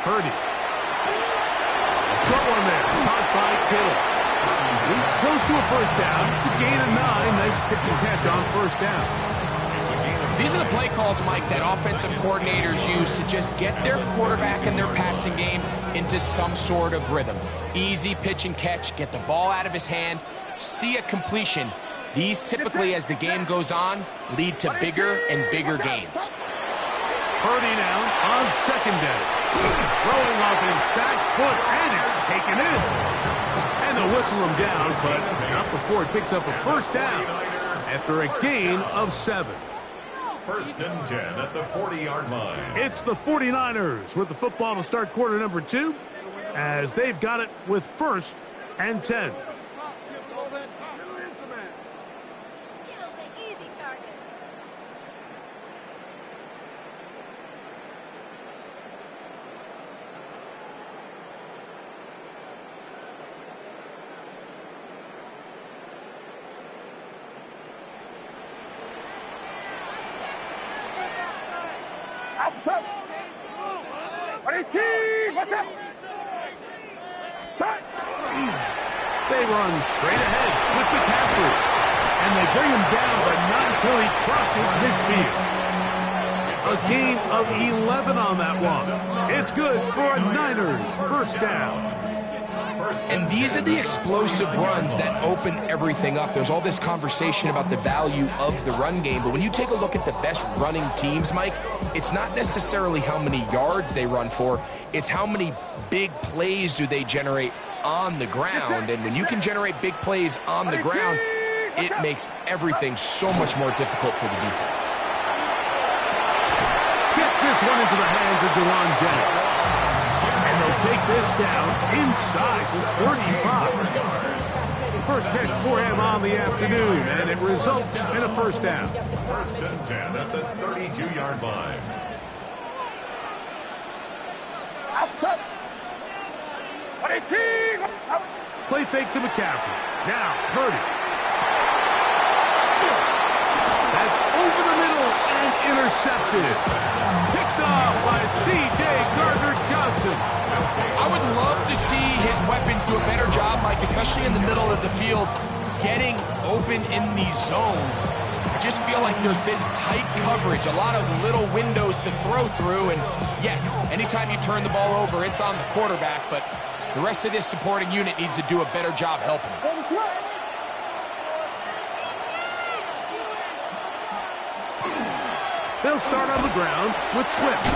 Purdy. Short one there, caught by Kittle. He's close to a first down. To gain a 9, nice pitch and catch on first down. These are the play calls, Mike, that offensive coordinators use to just get their quarterback and their passing game into some sort of rhythm. Easy pitch and catch, get the ball out of his hand, see a completion. These typically, as the game goes on, lead to bigger and bigger gains. Purdy now on second down. Throwing off his back foot, and it's taken in. And they'll whistle him down, but not before it picks up a first down after a gain of 7. First and 10 at the 40-yard line. It's the 49ers with the football to start quarter number 2, as they've got it with first and 10. They run straight ahead with McCaffrey, and they bring him down, but not until he crosses midfield. A gain of 11 on that one. It's good for a Niners first down. And these are the explosive runs that open everything up. There's all this conversation about the value of the run game, but when you take a look at the best running teams, Mike, it's not necessarily how many yards they run for, it's how many big plays do they generate on the ground. And when you can generate big plays on the ground, it makes everything so much more difficult for the defense. Gets this one into the hands of Deron Jennings. And they'll take this down inside the 35. First pitch for him on the afternoon, and it results in a first down. First and 10 at the 32-yard line. Outside. Play fake to McCaffrey. Now, Purdy. That's over the middle and intercepted. Picked off by C.J. Gardner-Johnson. I would love to see his weapons do a better job, Mike, especially in the middle of the field, getting open in these zones. I just feel like there's been tight coverage, a lot of little windows to throw through, and yes, anytime you turn the ball over, it's on the quarterback, but the rest of this supporting unit needs to do a better job helping him. They'll start on the ground with Swift.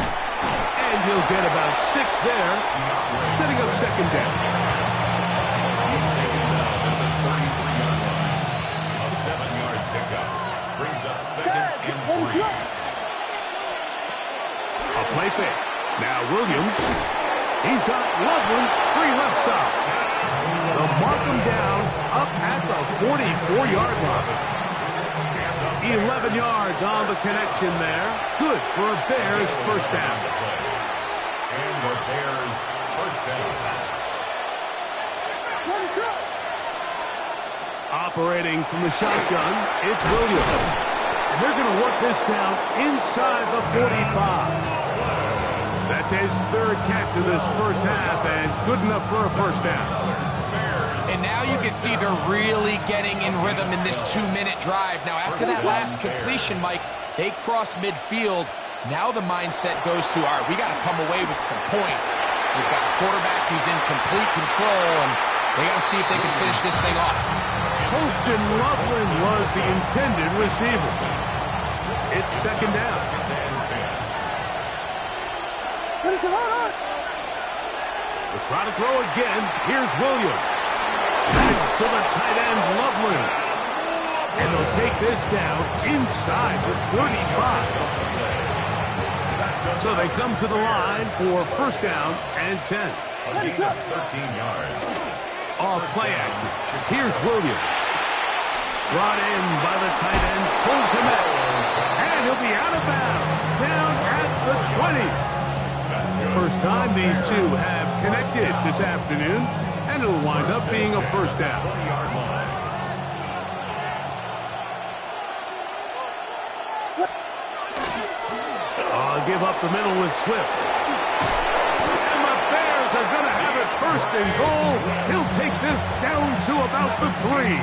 And he'll get about 6 there, setting up second down. He's taken down at the 33-yard line. A 7-yard pickup brings up second and 3. A play fake. Now Williams. He's got Loveland free left side. They'll mark him down up at the 44-yard line. 11 yards on the connection there. Good for a Bears first down. And the Bears first down. Operating from the shotgun, it's Williams. And they're going to work this down inside the 45. That's his third catch of this first half, and good enough for a first down. And now you can see they're really getting in rhythm in this 2-minute drive. Now, after that last completion, Mike, they cross midfield. Now the mindset goes to, all right, we got to come away with some points. We've got a quarterback who's in complete control, and they got to see if they can finish this thing off. Holston Loveland was the intended receiver. It's second down. We'll try to throw again. Here's Williams. That's to the tight end, Loveland. And they'll take this down inside the 35. So they come to the line for first down and 10. A gain of 13 yards. Off play action. Here's Williams. Brought in by the tight end, Cole Kmet. And he'll be out of bounds. Down at the 20. First time these two have connected this afternoon, and it'll wind up being a first down. I'll give up the middle with Swift. And the Bears are going to have it first and goal. He'll take this down to about the 3.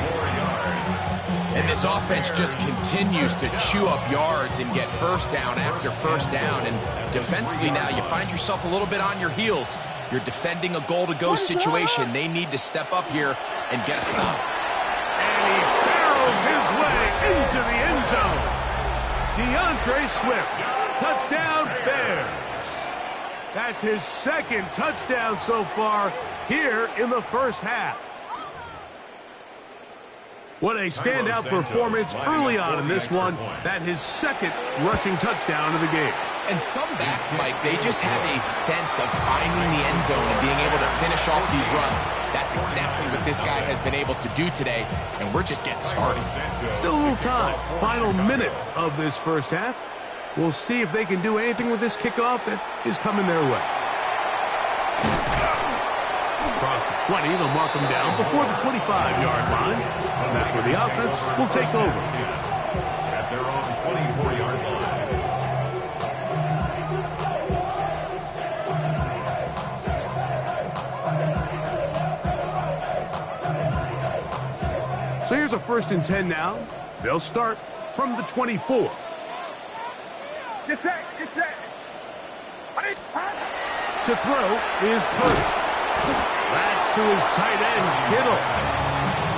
And this offense just continues to chew up yards and get first down after first down. And defensively now, you find yourself a little bit on your heels. You're defending a goal-to-go situation. They need to step up here and get a stop. And he barrels his way into the end zone. DeAndre Swift, touchdown Bears. That's his second touchdown so far here in the first half. What a standout performance early on in this one. That his second rushing touchdown of the game. And some backs, Mike, they just have a sense of finding the end zone and being able to finish off these runs. That's exactly what this guy has been able to do today, and we're just getting started. Still a little time. Final minute of this first half. We'll see if they can do anything with this kickoff that is coming their way. Across the 20, they'll mark them down before the 25-yard line. And that's where the offense will take over. At their own 24-yard line. So here's a 1st and 10 now. They'll start from the 24. Get set, To throw is Purdy. That's to his tight end, Kittle.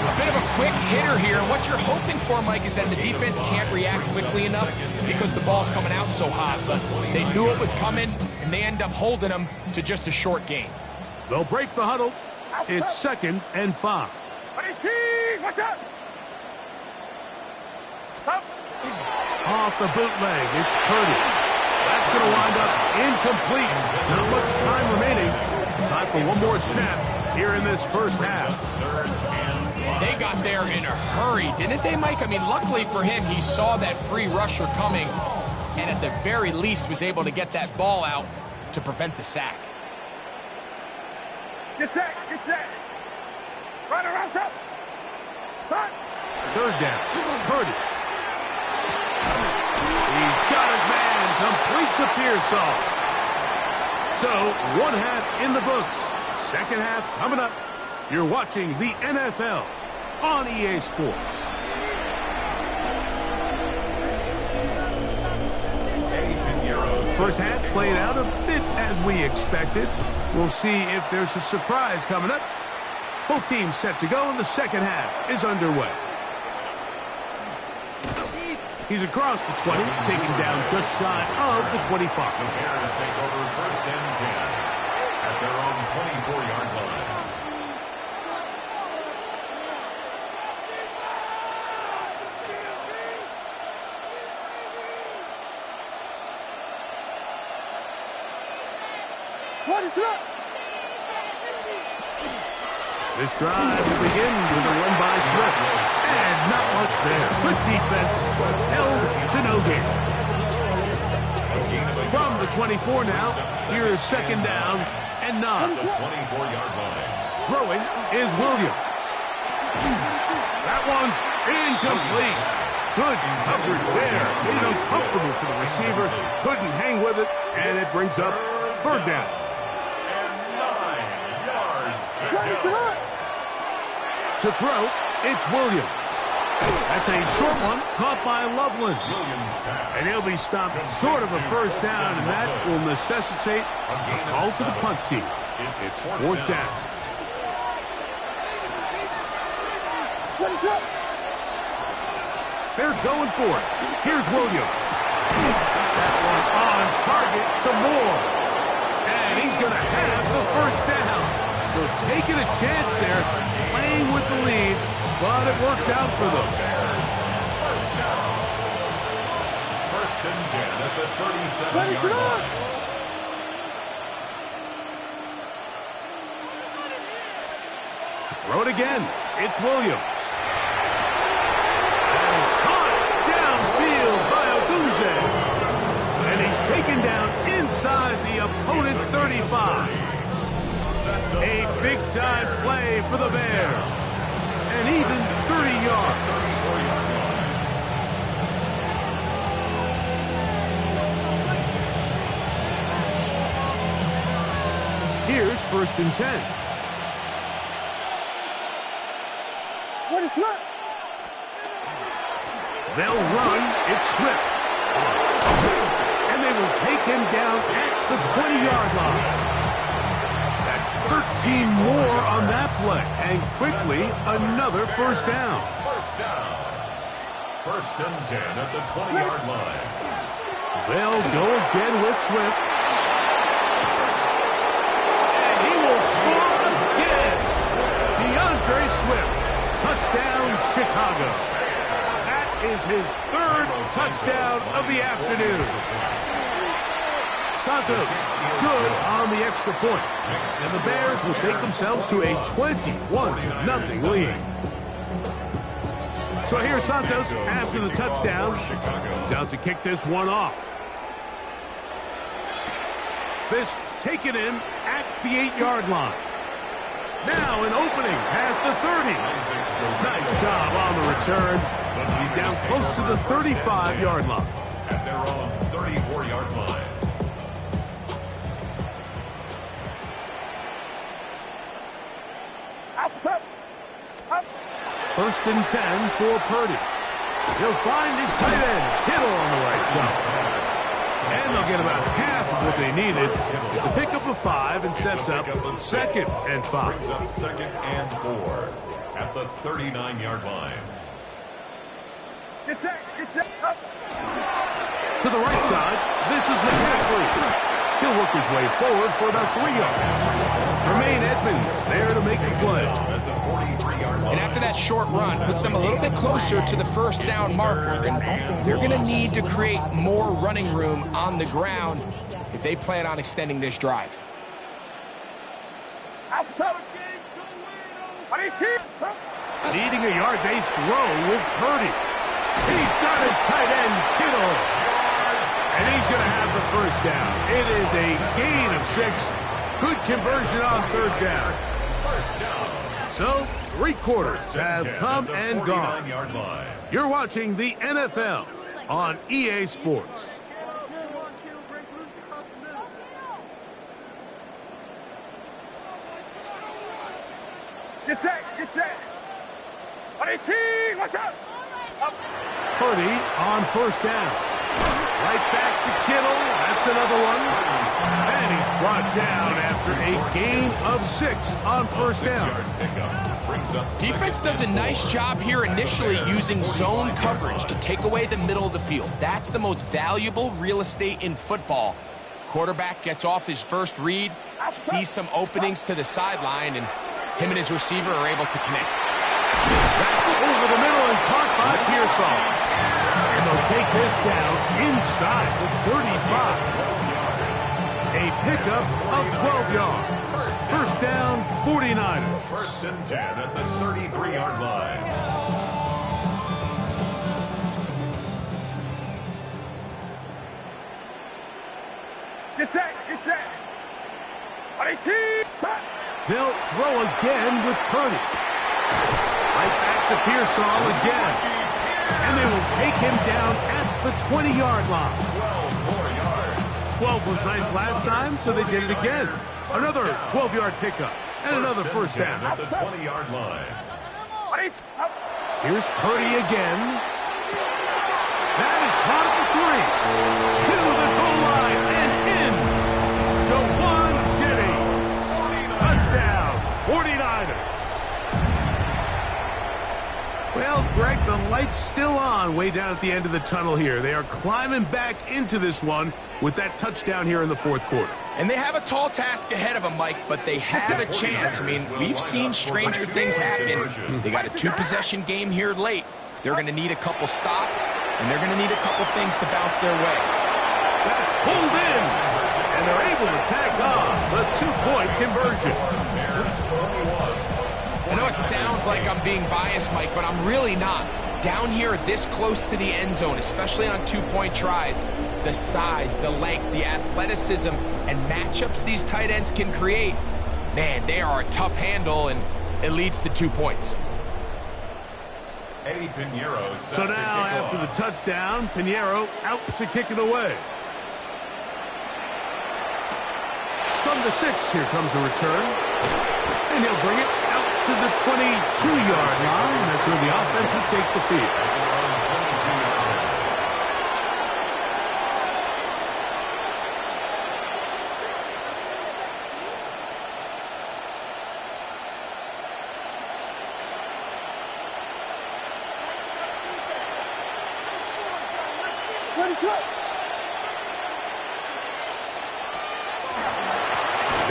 A bit of a quick hitter here. What you're hoping for, Mike, is that the defense can't react quickly enough because the ball's coming out so hot. But they knew it was coming, and they end up holding them to just a short gain. They'll break the huddle. It's 2nd and 5. Watch out! Stop! Off the bootleg, it's Purdy. That's going to wind up incomplete. Not much time remaining. Time for one more snap here in this first half. They got there in a hurry, didn't they, Mike? I mean, luckily for him, he saw that free rusher coming, and at the very least was able to get that ball out to prevent the sack. Get set! Get set! Run around up! Spot! 3rd down. Purdy. He's got his man. Complete to Pearsall. So, 1 half in the books. 2nd half coming up. You're watching the NFL on EA Sports. First half played out a bit as we expected. We'll see if there's a surprise coming up. Both teams set to go, and the 2nd half is underway. He's across the 20, taken down just shy of the 25. The Bears take over 1st and 10 at their own 24-yard line. What is up? This drive will begin with a run by Swift. And not much there. Good defense, held to no gain. From the 24 now, here's 2nd down and 9. The 24-yard line. Throwing is Williams. That one's incomplete. Good coverage there. Made it uncomfortable for the receiver. Couldn't hang with it, and it brings up 3rd down. To throw, it's Williams. That's a short one caught by Loveland. And he'll be stopped short of a 1st down, and that will necessitate a call to the punt team. It's 4th down. They're going for it. Here's Williams. That one on target to Moore. And he's going to have the 1st down. So taking a chance there, playing with the lead, but it works out for them. 1st and 10 at the 37-yard line. Throw it again. It's Williams. And he's caught downfield by Odunze. And he's taken down inside the opponent's 35. A big-time play for the Bears. And even 30 yards. Here's 1st and 10. What is that? They'll run. It's Swift. And they will take him down at the 20-yard line. 13 more on that play, and quickly another 1st down. 1st and 10 at the 20-yard line. They'll go again with Swift. And he will score again. DeAndre Swift, touchdown Chicago. That is his 3rd touchdown of the afternoon. Santos, good on the extra point. And the Bears will take themselves to a 21-0 lead. So here's Santos after the touchdown. He's out to kick this one off. This taken in at the 8-yard line. Now an opening past the 30. Nice job on the return. He's down close to the 35-yard line. At their own 34-yard line. Up. 1st and 10 for Purdy. He'll find his tight end, Kittle, on the right side. And they'll get about half of what they needed. It's a pickup of 5 and sets up 2nd and 5. Brings up 2nd and 4 at the 39-yard line. Get set, up. To the right side, this is McCaffrey. He'll work his way forward for about 3 yards. Tremaine Edmonds there to make the play. And after that short run, puts them a little bit closer to the first down marker. They're going to need to create more running room on the ground if they plan on extending this drive. Needing a yard, they throw with Purdy. He's got his tight end, Kittle. And he's going to have the first down. It is a gain of 6. Good conversion on 3rd down. So, 3 quarters have come and gone. You're watching the NFL on EA Sports. Get set. Watch out. Up. Purdy on 1st down. Right back to Kittle. That's another one. And he's brought down after a gain of 6 on 1st down. Defense does a nice job here initially using zone coverage to take away the middle of the field. That's the most valuable real estate in football. Quarterback gets off his first read, sees some openings to the sideline, and him and his receiver are able to connect. Back over the middle and caught by Pearsall. And they'll take this down inside the 35. A pickup of 12 yards. First down, 49ers. 1st and 10 at the 33-yard line. Get set. They'll throw again with Purdy. Right back to Pearsall again. And they will take him down at the 20-yard line. 12 was nice last time, so they did it again. Another 12-yard pickup and another first down. At the 20-yard line. Here's Purdy again. That is caught at the 3. To the goal line and in. Jawan Jennings. Touchdown, 49ers. Well, Greg, the light's still on way down at the end of the tunnel here. They are climbing back into this one with that touchdown here in the 4th quarter. And they have a tall task ahead of them, Mike, but they have a chance. I mean, we've seen stranger things happen. They got a 2-possession game here late. They're going to need a couple stops, and they're going to need a couple things to bounce their way. That's pulled in, and they're able to tack on the 2-point conversion. I know it sounds like I'm being biased, Mike, but I'm really not. Down here this close to the end zone, especially on 2-point tries, the size, the length, the athleticism, and matchups these tight ends can create, man, they are a tough handle, and it leads to 2 points. Eddie Pinheiro. So now, after the touchdown, Pinheiro out to kick it away. From the 6, here comes a return. And he'll bring it out to the 22-yard line. That's where the offense will take the field.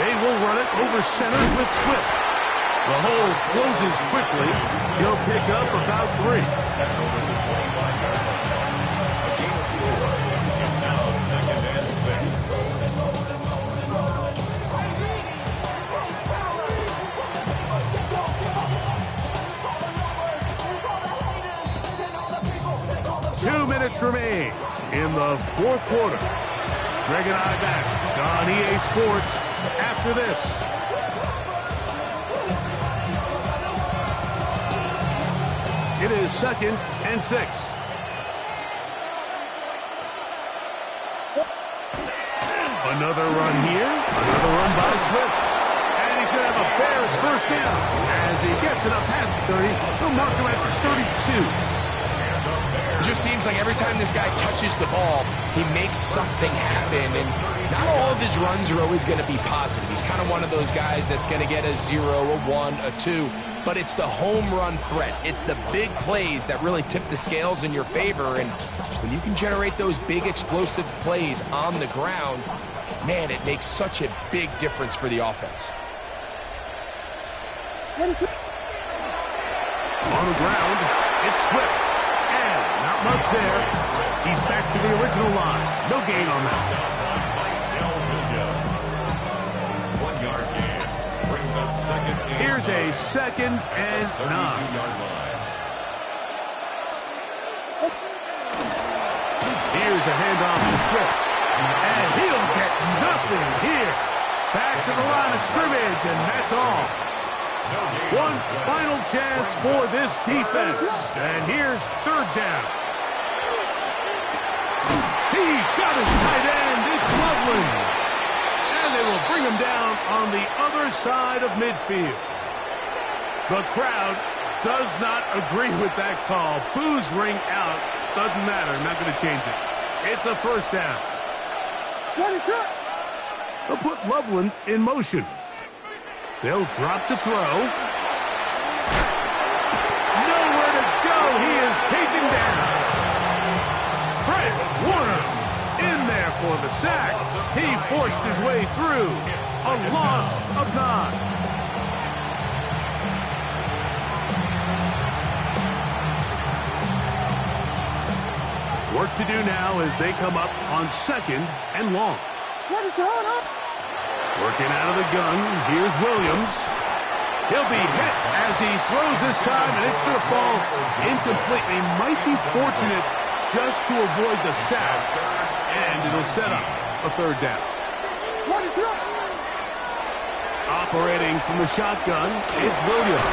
They will run it over center with Swift. The hole closes quickly. He'll pick up about 3. A gain of 4. It's now 2nd and 6. 2 minutes remain in the 4th quarter. Greg and I back on EA Sports after this. It is 2nd and 6. Another run here. Another run by Swift. And he's going to have a Bears first down. As he gets it up past 30, he'll mark him at 32. As just seems like every time this guy touches the ball, he makes something happen. And not all of his runs are always going to be positive. He's kind of one of those guys that's going to get a 0, a 1, a 2. But it's the home run threat. It's the big plays that really tip the scales in your favor. And when you can generate those big explosive plays on the ground, man, it makes such a big difference for the offense. On the ground, it's Swift. And not much there. He's back to the original line. No gain on that. 1 yard gain. Brings up second. Here's a 2nd and 9. 32-yard line. Here's a handoff to Swift. And he'll get nothing here. Back to the line of scrimmage, and that's all. One final chance for this defense. And here's 3rd down. He's got his tight end. It's Loveland. And they will bring him down on the other side of midfield. The crowd does not agree with that call. Boos ring out. Doesn't matter. Not going to change it. It's a 1st down. What is up? They'll put Loveland in motion. They'll drop to throw. Nowhere to go. He is taken down. Fred Warner in there for the sack. He forced his way through. A loss of 9. Work to do now as they come up on 2nd and long. What is going on? Working out of the gun, here's Williams. He'll be hit as he throws this time, and it's going to fall incomplete. They might be fortunate just to avoid the sack, and it'll set up a 3rd down. What is up? Operating from the shotgun, it's Williams.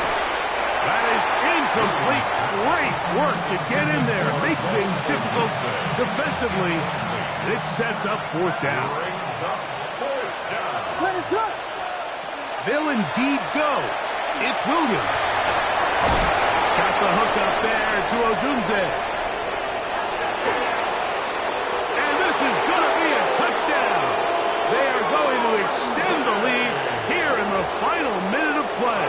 That is incomplete. Great work to get in there, make things difficult defensively, and it sets up 4th down. What is up? They'll indeed go. It's Williams. Got the hook up there to Odunze. And this is going to be a touchdown. They are going to extend the lead here in the final minute of play.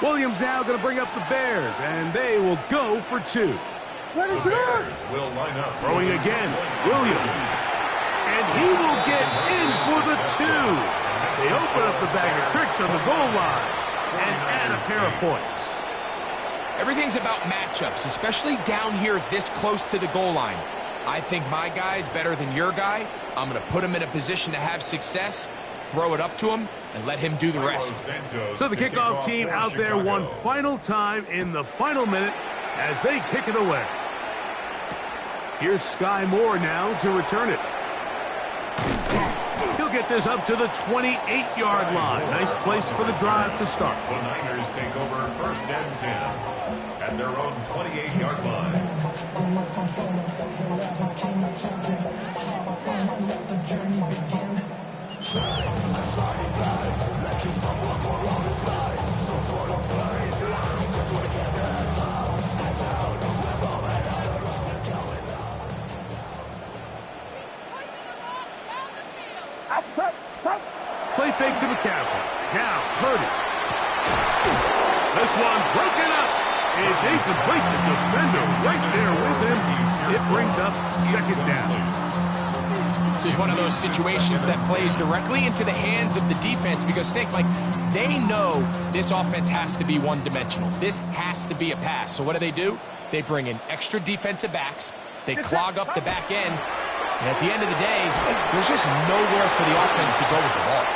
Williams now going to bring up the Bears, and they will go for 2. What is up? Will line up. Throwing again, Williams. And he will get in for the 2. They open up the bag of tricks on the goal line and add a pair of points. Everything's about matchups, especially down here this close to the goal line. I think my guy's better than your guy. I'm going to put him in a position to have success, throw it up to him, and let him do the rest. So the kickoff team out there one final time in the final minute as they kick it away. Here's Sky Moore now to return it. He'll get this up to the 28-yard line. Nice place for the drive to start. The Niners take over 1st and 10 at their own 28-yard line. Play fake to McCaffrey. Now, Purdy. This one broken up. It's incomplete. The defender right there with him. It brings up 2nd down. This is one of those situations that plays directly into the hands of the defense because, think, like, they know this offense has to be one-dimensional. This has to be a pass. So what do? They bring in extra defensive backs. They clog up the back end. And at the end of the day, there's just nowhere for the offense to go with the ball.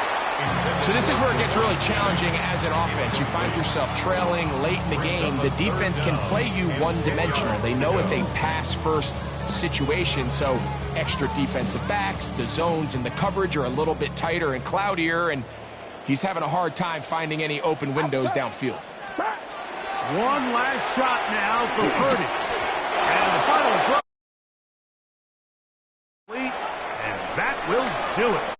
So this is where it gets really challenging as an offense. You find yourself trailing late in the game. The defense can play you one-dimensional. They know it's a pass-first situation, so extra defensive backs, the zones and the coverage are a little bit tighter and cloudier, and he's having a hard time finding any open windows downfield. One last shot now for Purdy. And the final throw. do it.